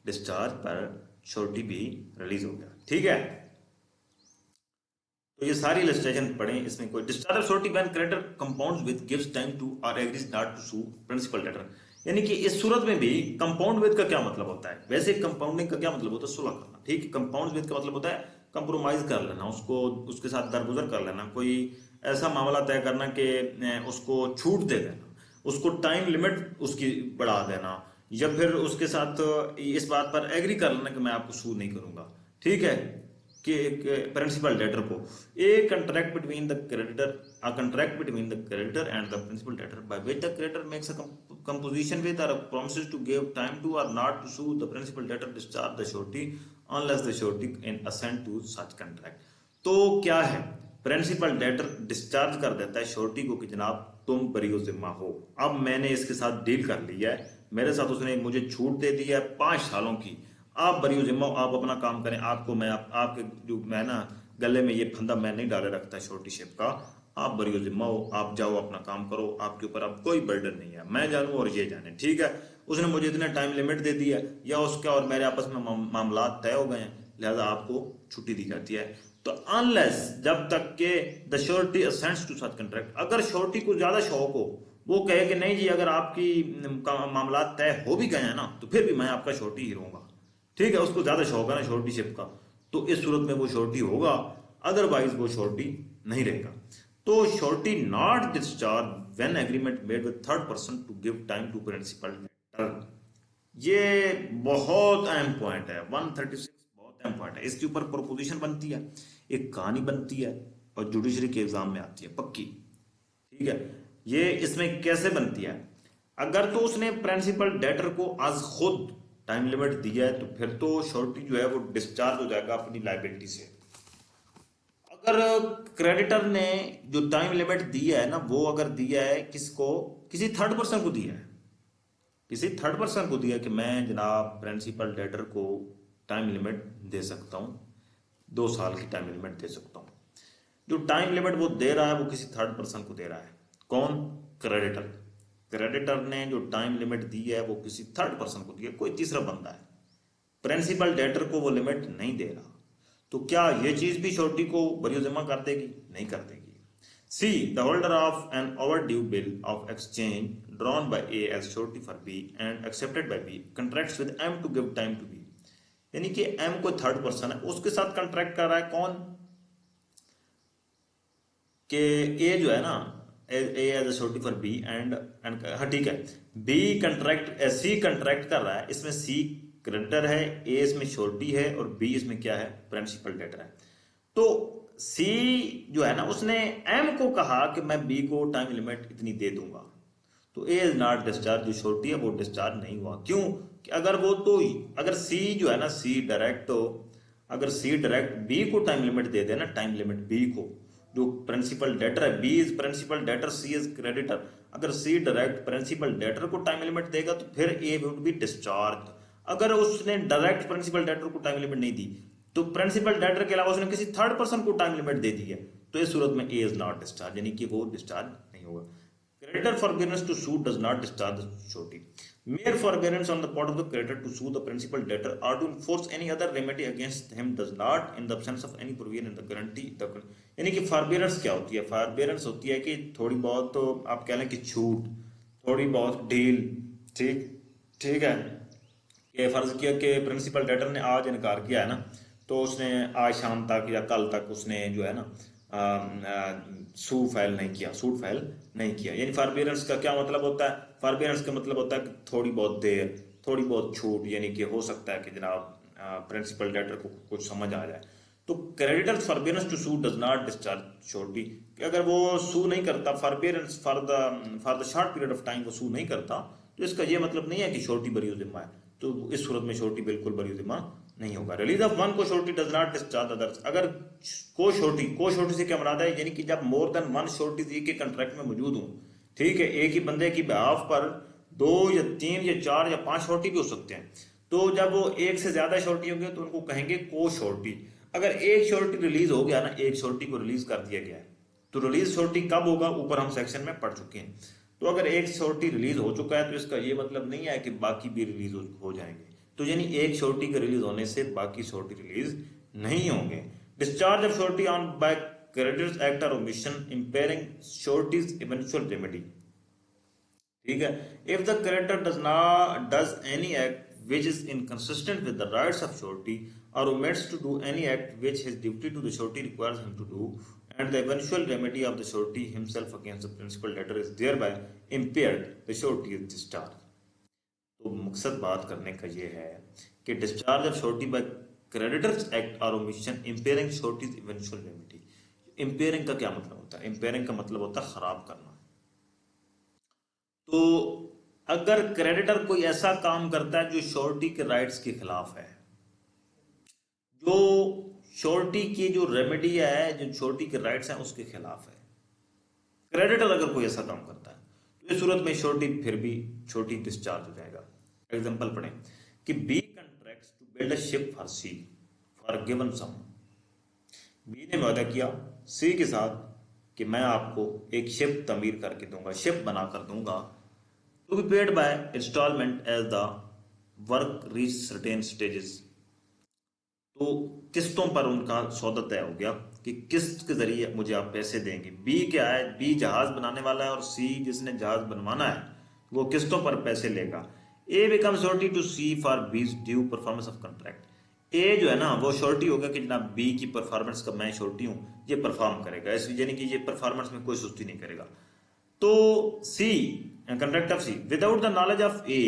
डिस्चार्ज पर श्योरिटी भी रिलीज हो गया, ठीक है। तो ये सारी इलस्ट्रेशन पढ़ें, इसमें कोई discharge of surety when creditor compounds with gives time to और agrees not to sue principal debtor. यानी कि इस सूरत में भी कंपाउंड विद का क्या मतलब होता है? वैसे कंपाउंडिंग का क्या मतलब होता है? सुलह करना, ठीक है। कंपाउंड विद का मतलब होता है कंप्रोमाइज कर लेना, उसको उसके साथ दरगुजर कर लेना, कोई ऐसा मामला तय करना कि उसको छूट दे देना, उसको टाइम लिमिट उसकी बढ़ा देना, या फिर उसके साथ इस बात पर एग्री कर लेना कि मैं आपको सू नहीं करूंगा, ठीक है, कि प्रिंसिपल डेटर को। A contract between the creditor, a contract between the creditor and the principal debtor by which the creditor makes a composition with or promises to give time to or not to sue the principal debtor discharge the surety unless the surety in assent to such contract। तो क्या है, principal debtor discharge कर देता है surety को कि जनाब तुम बरीओ जिम्मा हो। अब मैंने इसके साथ डील कर लिया है, मेरे साथ उसने मुझे छूट दे दी है 5 सालों की, आप बरीओ जिम्मा हो, आप अपना काम करें, आपको मैं आपके जो मैं ना गले में ये फंदा मैं नहीं डाले रखता श्योरिटी शिप का, आप बरीओ जिम्मा हो, आप जाओ अपना काम करो, आपके ऊपर अब कोई बर्डन नहीं है, मैं जानूं और ये जाने, ठीक है। उसने मुझे इतना टाइम लिमिट दे दिया या उसका और मेरे आपस में मामला तय हो गए हैं, लिहाजा आपको छुट्टी दी जाती है। तो अनलेस, जब तक के the surety assents to such contract, अगर श्योरिटी को ज्यादा शौक हो, वो कहे कि नहीं जी अगर आपकी मामला तय हो भी गए हैं ना तो फिर भी मैं आपका श्योरिटी ही रहूंगा, ठीक है, उसको ज्यादा शौक है ना श्योरिटी शिप का, तो इस सूरत में वो श्योरिटी होगा, अदरवाइज वो श्योरिटी नहीं रहेगा। तो surety not discharge when agreement made with third person to give time to principal debtor. ये बहुत अहम पॉइंट है, 136 बहुत अहम पॉइंट है। इसके ऊपर प्रोपोजिशन बनती है, एक कहानी बनती है और जुडिशरी के एग्जाम में आती है पक्की, ठीक है। ये इसमें कैसे बनती है? अगर तो उसने प्रिंसिपल डेटर को आज खुद टाइम लिमिट दिया है तो फिर तो श्योरिटी जो है वो डिस्चार्ज हो जाएगा अपनी लाइबिलिटी से। अगर क्रेडिटर ने जो टाइम लिमिट दिया है ना वो अगर दिया है किसको, किसी थर्ड पर्सन को दिया है, किसी थर्ड पर्सन को दिया कि मैं जनाब प्रिंसिपल डेटर को टाइम लिमिट दे सकता हूँ, 2 साल की टाइम लिमिट दे सकता हूँ। जो टाइम लिमिट वो दे रहा है वो किसी थर्ड पर्सन को दे रहा है। कौन? क्रेडिटर। क्रेडिटर ने जो टाइम लिमिट दी है वो किसी थर्ड पर्सन को दी है, कोई तीसरा बंदा है। प्रिंसिपल डेटर को वो लिमिट नहीं दे रहा, तो क्या ये चीज भी श्योरिटी को बरियोजिमा कर देगी? नहीं कर देगी। C the holder of an overdue bill of exchange drawn by A as surety for B and accepted by B contracts with M to give time to B. यानी कि एम कोई third person है, उसके साथ contract कर रहा है। कौन? कि ए जो है ना, A as a surety for B and हाँ ठीक है, बी कंट्रैक्ट, सी कंट्रैक्ट कर रहा है, इसमें सी क्रेडिटर है, ए इसमें श्योरिटी है और बी इसमें क्या है? प्रिंसिपल डेटर है। तो सी जो है ना उसने एम को कहा कि मैं बी को टाइम लिमिट इतनी दे दूंगा, तो ए इज नॉट डिस्चार्ज, जो छोटी है वो डिस्चार्ज नहीं हुआ। क्यों? कि अगर वो तो, अगर सी जो है ना, सी डायरेक्ट, तो अगर सी डायरेक्ट बी को टाइम लिमिट दे देना, टाइम लिमिट बी को, जो प्रिंसिपल डेटर है, B is principal debtor, C is creditor, अगर सी डायरेक्ट प्रिंसिपल डेटर को टाइम लिमिट देगा तो फिर ए वुड बी डिस्चार्ज। अगर उसने डायरेक्ट प्रिंसिपल डेटर को टाइम लिमिट नहीं दी तो प्रिंसिपल डेटर के अलावा उसने किसी थर्ड पर्सन को टाइम लिमिट दे दी है, तो इस सूरत में ए इज नॉट डिस्चार्ज, यानी कि वो डिस्चार्ज नहीं होगा। Creditor forbearance to sue does not discharge the surety. Mere forbearance on the part of the creditor to sue the principal debtor or to enforce any other remedy against him does not, in the absence of any provision in the guarantee, the यानी कि forbearance क्या होती है? forbearance होती है कि थोड़ी बहुत, तो आप कह लें कि छूट, थोड़ी बहुत डील, ठीक ठीक है। ये फर्ज किया कि प्रिंसिपल डेटर ने आज इनकार किया है ना, तो उसने आज शाम तक या कल तक उसने जो है ना सूट फाइल नहीं किया। यानी फॉरबियरेंस का क्या मतलब होता है? फॉरबियरेंस का मतलब होता है कि थोड़ी बहुत देर, थोड़ी बहुत छूट, यानी कि हो सकता है कि जनाब प्रिंसिपल डेटर को कुछ समझ आ जाए। तो creditor forbearance to sue does not discharge surety, अगर वो सू नहीं करता, forbearance for the short period of time वो सू नहीं करता, तो इसका ये मतलब नहीं है कि श्योरिटी बरी जिम्मा है, तो इस सूरत में श्योरिटी बिल्कुल बरी जिम्मा नहीं होगा। रिलीज ऑफ वन को surety does not discharge others, अगर को श्योरिटी से क्या मुराद है? यानी कि जब मोर देन वन श्योरिटी एक के कॉन्ट्रैक्ट में मौजूद हूं, ठीक है, एक ही बंदे की बिहाफ पर 2 या 3 या 4 या 5 श्योरिटी भी हो सकते हैं, तो जब वो एक से ज्यादा श्योरिटी होंगे तो उनको कहेंगे को श्योरिटी। अगर एक श्योरिटी रिलीज हो गया ना, एक श्योरिटी को रिलीज कर दिया गया है, तो रिलीज श्योरिटी कब होगा? ऊपर हम सेक्शन में पढ़ चुके हैं। तो अगर एक श्योरिटी रिलीज हो चुका है तो इसका ये मतलब नहीं है कि बाकी भी रिलीज हो जाएंगे, तो यानी एक श्योरिटी के रिलीज होने से बाकी श्योरिटी रिलीज नहीं होंगे। Discharge of surety on by creditor's act और omission impairing surety's eventual remedy, ठीक है। If the creditor does any act which is inconsistent with the rights of surety or omits to do any act which his duty to the surety requires him to do, and the eventual remedy of the surety himself against the principal debtor is thereby impaired, the surety is discharged। तो मकसद बात करने का ये है कि discharge of surety by creditor's act और omission impairing surety's eventual remedy. Impairing का क्या मतलब होता है? इंपेयरिंग का मतलब होता है खराब करना। तो अगर क्रेडिटर कोई ऐसा काम करता है जो श्योरिटी के राइट्स के खिलाफ है, जो श्योरिटी की जो रेमेडी है, जो श्योरिटी के राइट्स हैं उसके खिलाफ है, क्रेडिटर अगर कोई ऐसा काम करता है तो इस सूरत में श्योरिटी फिर भी श्योरिटी डिस्चार्ज हो जाएगा। एग्जांपल पढ़ें कि B contracts to build a ship for C for given sum, B ने वादा किया सी के साथ कि मैं आपको एक शिप तमीर करके दूंगा, शिप बनाकर दूंगा, to be paid by installment as the work reach certain stages। तो किस्तों पर उनका सौदा तय हो गया कि किस्त के जरिए मुझे आप पैसे देंगे। बी क्या है? बी जहाज बनाने वाला है और सी जिसने जहाज बनवाना है वो किस्तों पर पैसे लेगा। A become surety to C for B's due performance of contract. A जो है ना वो श्योरिटी होगा कि जनाब बी की परफॉर्मेंस का मैं श्योरिटी हूं, ये परफॉर्म करेगा, यानी कि ये परफॉर्मेंस में कोई सुस्ती नहीं करेगा। तो सी contract of C without the knowledge of A,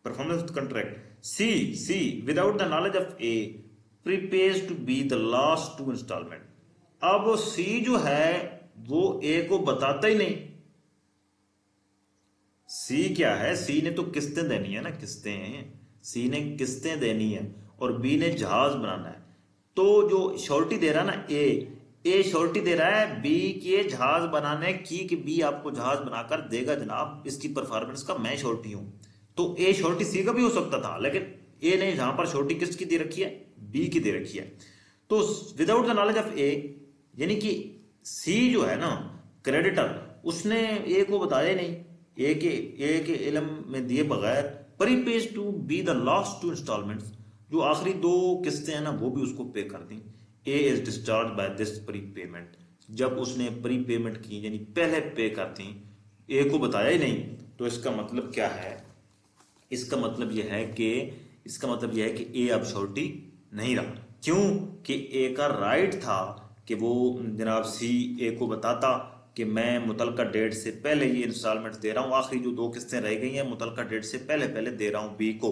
performance of the contract, C without the knowledge of A prepays to be the last 2 installment। अब वो C जो है वो A को बताता ही नहीं, C सी क्या है, सी ने तो किस्तें देनी है ना, किस्तें, सी ने किस्तें देनी है और बी ने जहाज बनाना है। तो जो श्योरिटी दे रहा है ना ए श्योरिटी दे रहा है बी के जहाज बनाने की, कि बी आपको जहाज बनाकर देगा जनाब, इसकी परफॉर्मेंस का मैं श्योरिटी हूं। तो ए श्योरिटी सी का भी हो सकता था, लेकिन ए ने यहां पर श्योरिटी किसकी दे रखी है, बी की दे रखी है। तो विदाउट द नॉलेज ऑफ ए, यानी कि सी जो है ना क्रेडिटर, उसने ए को बताया ही नहीं, ए के इलम में दिए बगैर prepays to B the last two instalments, जो आखिरी दो किस्तें हैं ना वो भी उसको पे कर दी। A is discharge by this prepayment, जब उसने प्री पेमेंट की यानी पहले पे कर दी, ए को बताया ही नहीं। तो इसका मतलब क्या है, इसका मतलब यह है कि ए अब श्योरिटी नहीं रहा। क्यों कि ए का राइट था कि वो जनाब सी ए को बताता कि मैं मुतलका डेट से पहले ये इंस्टॉलमेंट दे रहा हूं, आखिरी जो दो किस्तें रह गई हैं मुतलका डेट से पहले पहले दे रहा हूं बी को,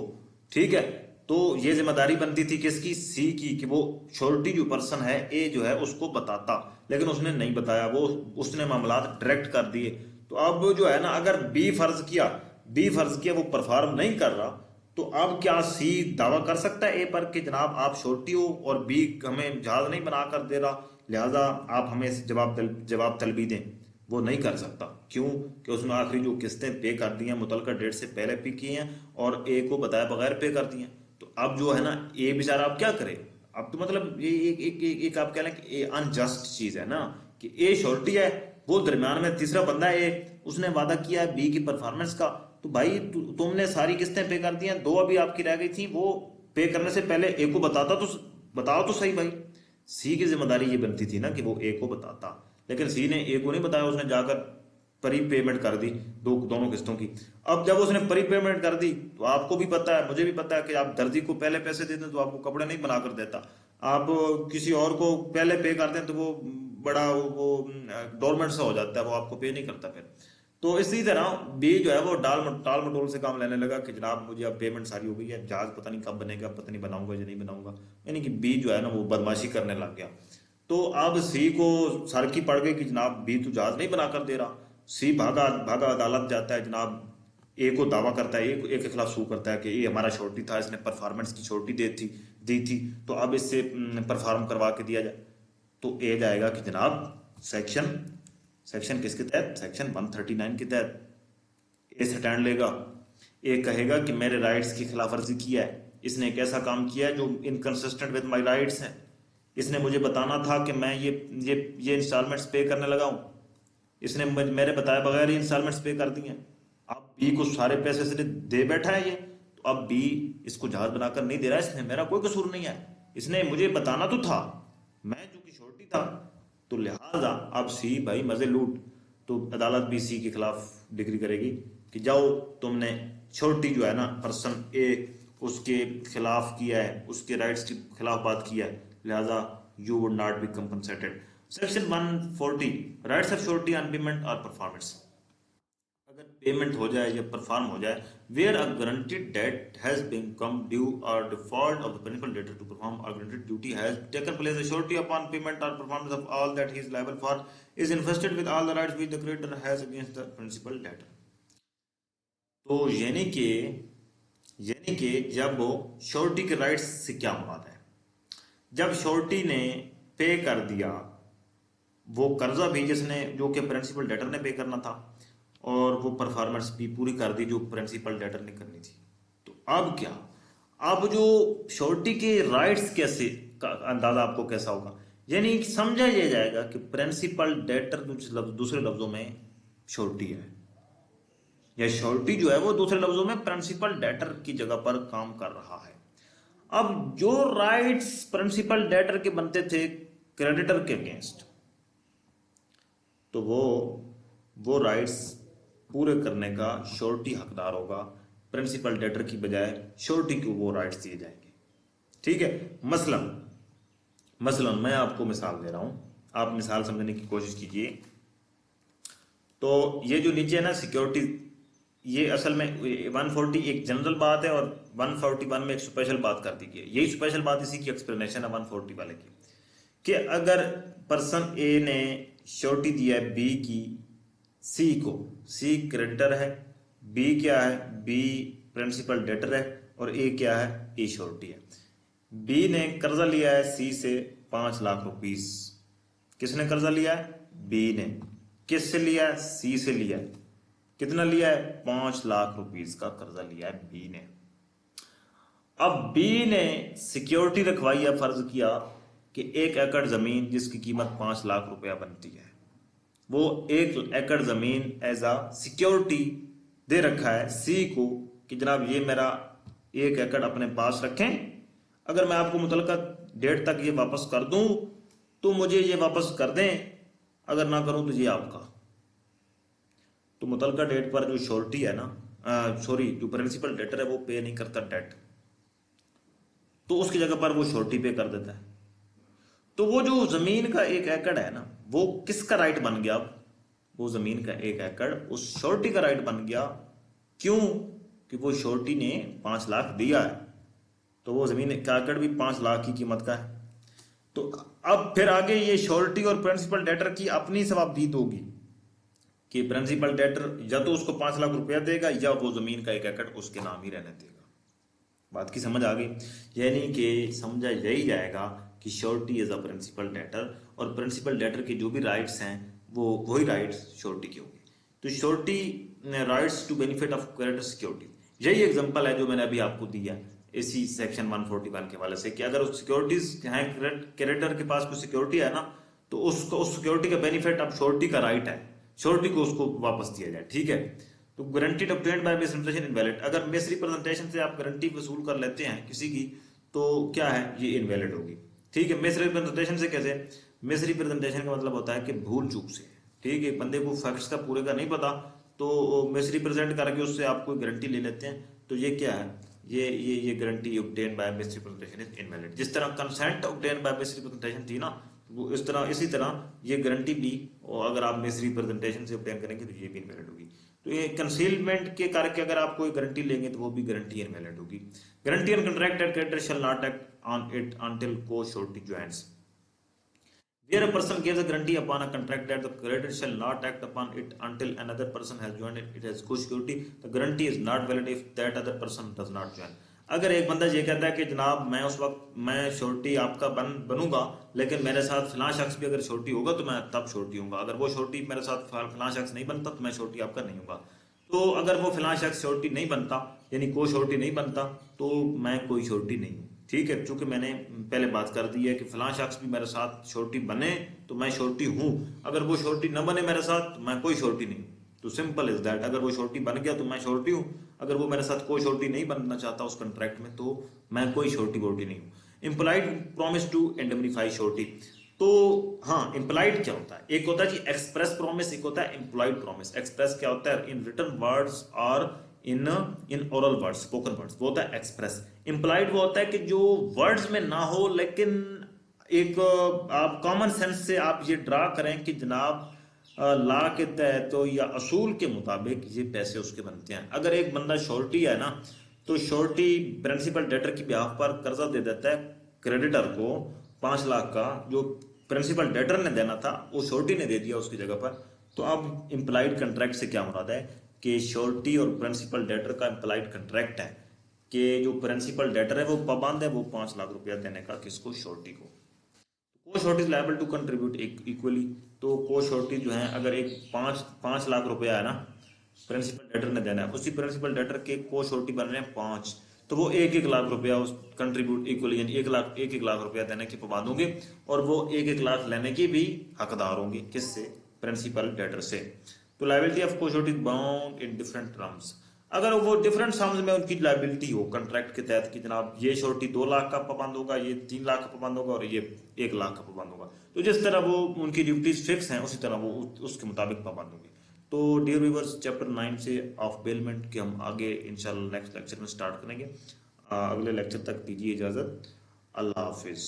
ठीक है। तो ये जिम्मेदारी बनती थी किसकी, सी की, कि वो श्योरिटी जो पर्सन है ए जो है उसको बताता, लेकिन उसने नहीं बताया, वो उसने मामला डायरेक्ट कर दिए। तो अब जो है ना, अगर बी फर्ज किया वो परफॉर्म नहीं कर रहा, तो अब क्या सी दावा कर सकता है ए पर कि जनाब आप श्योरिटी हो और बी हमें जहाज नहीं बना कर दे रहा, लिहाजा आप हमें जवाब तलबी दें? वो नहीं कर सकता। क्यों कि उसने आखिरी जो किस्तें पे कर दी हैं मुतलका डेट से पहले पे की हैं और ए को बताए बगैर पे कर दी हैं। तो अब जो है ना ए बेचारा अब क्या करे, अब तो मतलब ये एक आप कह लें कि अनजस्ट चीज है ना, कि ए श्योरिटी है, वो दरम्यान में तीसरा बंदा है, उसने वादा किया है बी की परफॉर्मेंस का। तो भाई तुमने सारी किस्तें पे कर दी हैं, दो अभी आपकी रह गई थी, वो पे करने से पहले ए को बताओ तो सही भाई। सी की जिम्मेदारी ये बनती थी ना कि वो ए को बताता, लेकिन सी ने ए को नहीं बताया, उसने जाकर प्री पेमेंट कर दी दोनों किस्तों की। अब जब उसने प्री पेमेंट कर दी, तो आपको भी पता है मुझे भी पता है कि आप दर्जी को पहले पैसे दे दें तो आपको कपड़े नहीं बना कर देता, आप किसी और को पहले पे कर दें तो वो बड़ा वो डोरमेंट सा हो जाता है, वो आपको पे नहीं करता फिर। तो इसी तरह बी जो है वो टाल मटोल से काम लेने लगा कि जनाब मुझे अब पेमेंट सारी हो गई है, जहाज पता नहीं कब बनेगा, पता नहीं बनाऊंगा या नहीं बनाऊंगा, यानी कि बी जो है ना वो बदमाशी करने लग गया। तो अब सी को सर की पड़ गई कि जनाब बी तो जहाज नहीं बना कर दे रहा। सी भागा भागा अदालत जाता है, जनाब ए को दावा करता है, ए के खिलाफ सू करता है कि ये हमारा श्योरिटी था, इसने परफॉर्मेंस की श्योरिटी दी थी, तो अब इससे परफॉर्म करवा के दिया जाए। तो ए जाएगा कि जनाब सेक्शन किसके तहत, सेक्शन 139 के तहत ए स्टैंड लेगा। ए कहेगा कि मेरे राइट्स की खिलाफ वर्जी किया है, इसने एक ऐसा काम किया है जो इनकंसिस्टेंट विद माय राइट्स है, इसने मुझे बताना था कि मैं ये इंस्टॉलमेंट्स पे करने लगा हूं, इसने मेरे बताए बगैर ही इंस्टॉलमेंट्स पे कर दिए। अब बी को सारे पैसे से दे बैठा है ये, तो अब बी इसको जहाज बनाकर नहीं दे रहा है, इसमें मेरा कोई कसूर नहीं है, इसने मुझे बताना तो था, मैं जो कि श्योरिटी था। तो लिहाजा अब सी भाई मजे लूट। तो अदालत भी सी के खिलाफ डिग्री करेगी कि जाओ तुमने श्योरिटी जो है ना पर्सन ए उसके खिलाफ किया है, उसके राइट्स के खिलाफ बात किया है, लिहाजा you would not be compensated. Section 140 rights of surety on payment और परफॉर्मेंस, अगर पेमेंट हो जाए या परफॉर्म हो जाए, where a guaranteed debt has become due और default of the principal debtor to perform a guaranteed duty has taken place, the surety upon payment और performance of all that he is liable for is invested with all the rights which the creditor has against the principal debtor. तो यानी कि जब वो surety के rights से क्या मुराद है, जब श्योरिटी ने पे कर दिया वो कर्जा भी जिसने जो कि प्रिंसिपल डेटर ने पे करना था, और वो परफॉर्मेंस भी पूरी कर दी जो प्रिंसिपल डेटर ने करनी थी। तो अब क्या, अब जो श्योरिटी के राइट्स कैसे का अंदाजा आपको कैसा होगा, यानी समझा यह जाएगा कि प्रिंसिपल डेटर दूसरे लफ्जों में श्योरिटी है, या श्योरिटी जो है वो दूसरे लफ्जों में प्रिंसिपल डेटर की जगह पर काम कर रहा है। अब जो राइट्स प्रिंसिपल डेटर के बनते थे क्रेडिटर के अगेंस्ट, तो वो राइट्स पूरे करने का श्योरिटी हकदार होगा, प्रिंसिपल डेटर की बजाय श्योरिटी को वो राइट्स दिए जाएंगे, ठीक है। मसलन मैं आपको मिसाल दे रहा हूं, आप मिसाल समझने की कोशिश कीजिए। तो ये जो नीचे है ना सिक्योरिटी, ये असल में 140 एक जनरल बात है और 141 में एक स्पेशल बात कर दी गई है। यही स्पेशल बात इसी की एक्सप्लेनेशन है 140 वाले की, कि अगर पर्सन ए ने श्योरिटी दिया है बी की सी को, सी क्रेडिटर है, बी क्या है, बी प्रिंसिपल डेटर है और ए क्या है, ए श्योरिटी है। बी ने कर्जा लिया है सी से 5 लाख रुपीस। किसने कर्जा लिया है, बी ने। किससे लिया है, सी से लिया है। कितना लिया है, 5 लाख रुपीस का कर्जा लिया है बी ने। अब बी ने सिक्योरिटी रखवाई है, फर्ज किया कि 1 एकड़ जमीन जिसकी कीमत 5 लाख रुपया बनती है, वो 1 एकड़ जमीन एज अ सिक्योरिटी दे रखा है सी को कि जनाब ये मेरा 1 एकड़ अपने पास रखें, अगर मैं आपको मुतलका डेट तक ये वापस कर दूं तो मुझे ये वापस कर दें, अगर ना करूं तो ये आपका। तो मुतलका डेट पर जो श्योरिटी है ना, सॉरी जो प्रिंसिपल डेटर है वो पे नहीं करता डेट, तो उसकी जगह पर वो श्योरिटी पे कर देता है। तो वो जो जमीन का 1 एकड़ है ना, वो किसका राइट बन गया, अब वो जमीन का 1 एकड़ उस श्योरिटी का राइट बन गया। क्यों, कि वो श्योरिटी ने 5 लाख दिया है, तो वो जमीन का एकड़ भी 5 लाख की कीमत का है। तो अब फिर आगे ये श्योरिटी और प्रिंसिपल डेटर की अपनी सवाबदीद होगी कि प्रिंसिपल डेटर या तो उसको 5 लाख रुपया देगा या वो जमीन का 1 एकड़ उसके नाम ही रहने देगा। बात की समझ आ गई, यानी कि समझा यही जाएगा कि surety is a principal debtor और प्रिंसिपल डेटर के जो भी राइट्स हैं वो वही राइट्स श्योरिटी के होंगे। तो surety rights to benefit of creditor security, यही एग्जांपल है जो मैंने अभी आपको दिया इसी सेक्शन 141 के वाले से कि अगर उस सिक्योरिटीज हैं, क्रेडिटर के पास कोई सिक्योरिटी है ना, तो उसको उस सिक्योरिटी का बेनिफिट अब श्योरिटी का राइट है, श्योरिटी को उसको वापस दिया जाए। ठीक है, तो guaranteed obtained by miss representation invalid, अगर मिस रिप्रेजेंटेशन से आप गारंटी वसूल कर लेते हैं किसी की तो क्या है, ये इनवैलिड होगी। ठीक है, मिस रिप्रेजेंटेशन से कैसे, मिस रिप्रेजेंटेशन का मतलब होता है कि भूल चूक से। ठीक है, बंदे को फैक्ट्स का पूरे का नहीं पता तो मिस रिप्रेजेंट करके उससे आप कोई गारंटी ले लेते हैं, तो ये क्या है, ये guarantee obtain bye miss representation is invalid. जिस तरह consent obtain bye miss representation थी ना, वो इसी तरह ये गारंटी भी, और अगर आप मिस रिप्रेजेंटेशन से ऑब्टेन करेंगे तो ये भी इनवैलिड होगी। तो ये कंसीलमेंट के करके अगर आप कोई गारंटी लेंगे तो वो भी गारंटी इनवैलिड होगी। Guarantee on contract that creditor shall not act on it until co-surety joins. Where a person gives a guarantee upon a contract that the creditor shall not act upon it until another person has joined it as co-security, the guarantee is not valid if that other person does not join. अगर एक बंदा ये कहता है कि जनाब मैं उस वक्त मैं श्योरिटी आपका बनूंगा, लेकिन मेरे साथ फलां शख्स भी अगर श्योरिटी होगा तो मैं तब श्योरिटी हूंगा, अगर वो श्योरिटी मेरे साथ फलां शख्स नहीं बनता तो मैं श्योरिटी आपका नहीं हूंगा। तो अगर वो फलां शख्स श्योरिटी नहीं बनता यानी को श्योरिटी नहीं बनता तो मैं कोई श्योरिटी नहीं हूँ। ठीक है, चूंकि मैंने पहले बात कर दी है कि फलां शख्स भी मेरे साथ श्योरिटी बने तो मैं श्योरिटी हूं, अगर वो श्योरिटी न बने मेरे साथ तो मैं कोई श्योरिटी नहीं। तो सिंपल इज दैट, अगर वो श्योरिटी बन गया तो मैं श्योरिटी हूं, अगर वो मेरे साथ कोई श्योरिटी नहीं बनना चाहता उस कंट्रैक्ट में तो मैं कोई श्योरिटी वोरिटी नहीं हूं। Implied promise to indemnify surety, तो हाँ इम्प्लाइड क्या होता है, एक होता है जी एक्सप्रेस प्रॉमिस, एक होता है इम्प्लाइड प्रॉमिस। एक्सप्रेस क्या होता है, इन रिटन वर्ड्स और in oral words, spoken words, वो होता है एक्सप्रेस। इम्प्लाइड वो होता है कि जो वर्ड्स में ना हो लेकिन एक आप कॉमन सेंस से आप ये ड्रा करें कि जनाब लॉ के तहत तो या असूल के मुताबिक ये पैसे उसके बनते हैं। अगर एक बंदा श्योरिटी है ना, तो श्योरिटी प्रिंसिपल डेटर की ब्याह पर कर्जा दे देता है क्रेडिटर को 5 लाख का, जो प्रिंसिपल डेटर ने देना था वो श्योरिटी ने दे दिया उसकी जगह पर। तो अब इम्प्लाइड कंट्रैक्ट से क्या मुराद है कि श्योरिटी और प्रिंसिपल डेटर का इम्प्लाइड कंट्रैक्ट है कि जो प्रिंसिपल डेटर है वो पाबंद है वो 5 लाख रुपया देने का किसको, श्योरिटी को। Co-surety is liable to contribute equally, तो को श्योरिटी जो है अगर एक 5 लाख रुपया है ना प्रिंसिपल डेटर ने देना है, उसी प्रिंसिपल डेटर के को श्योरिटी बन रहे हैं 5, तो वो 1-1 लाख रुपया उस कंट्रीब्यूट इक्वली यानी 1 लाख रुपया देने के पाबंद होंगे और वो 1-1 लाख लेने के भी हकदार होंगे, किससे, प्रिंसिपल डेटर से। तो लायबिलिटी ऑफ को surety bound in different terms, अगर वो डिफरेंट सम्स में उनकी लायबिलिटी हो कंट्रैक्ट के तहत कि जनाब ये श्योरिटी 2 लाख का पाबंद होगा, ये 3 लाख का पाबंद होगा और ये 1 लाख का पाबंद होगा, तो जिस तरह वो उनकी ड्यूटीज फिक्स हैं उसी तरह वो उसके मुताबिक पाबंद होंगे। तो डियर व्यूअर्स, चैप्टर 9 से ऑफ बेलमेंट के हम आगे इंशाल्लाह नेक्स्ट लेक्चर में स्टार्ट करेंगे। अगले लेक्चर तक दीजिए इजाजत, अल्लाह हाफिज।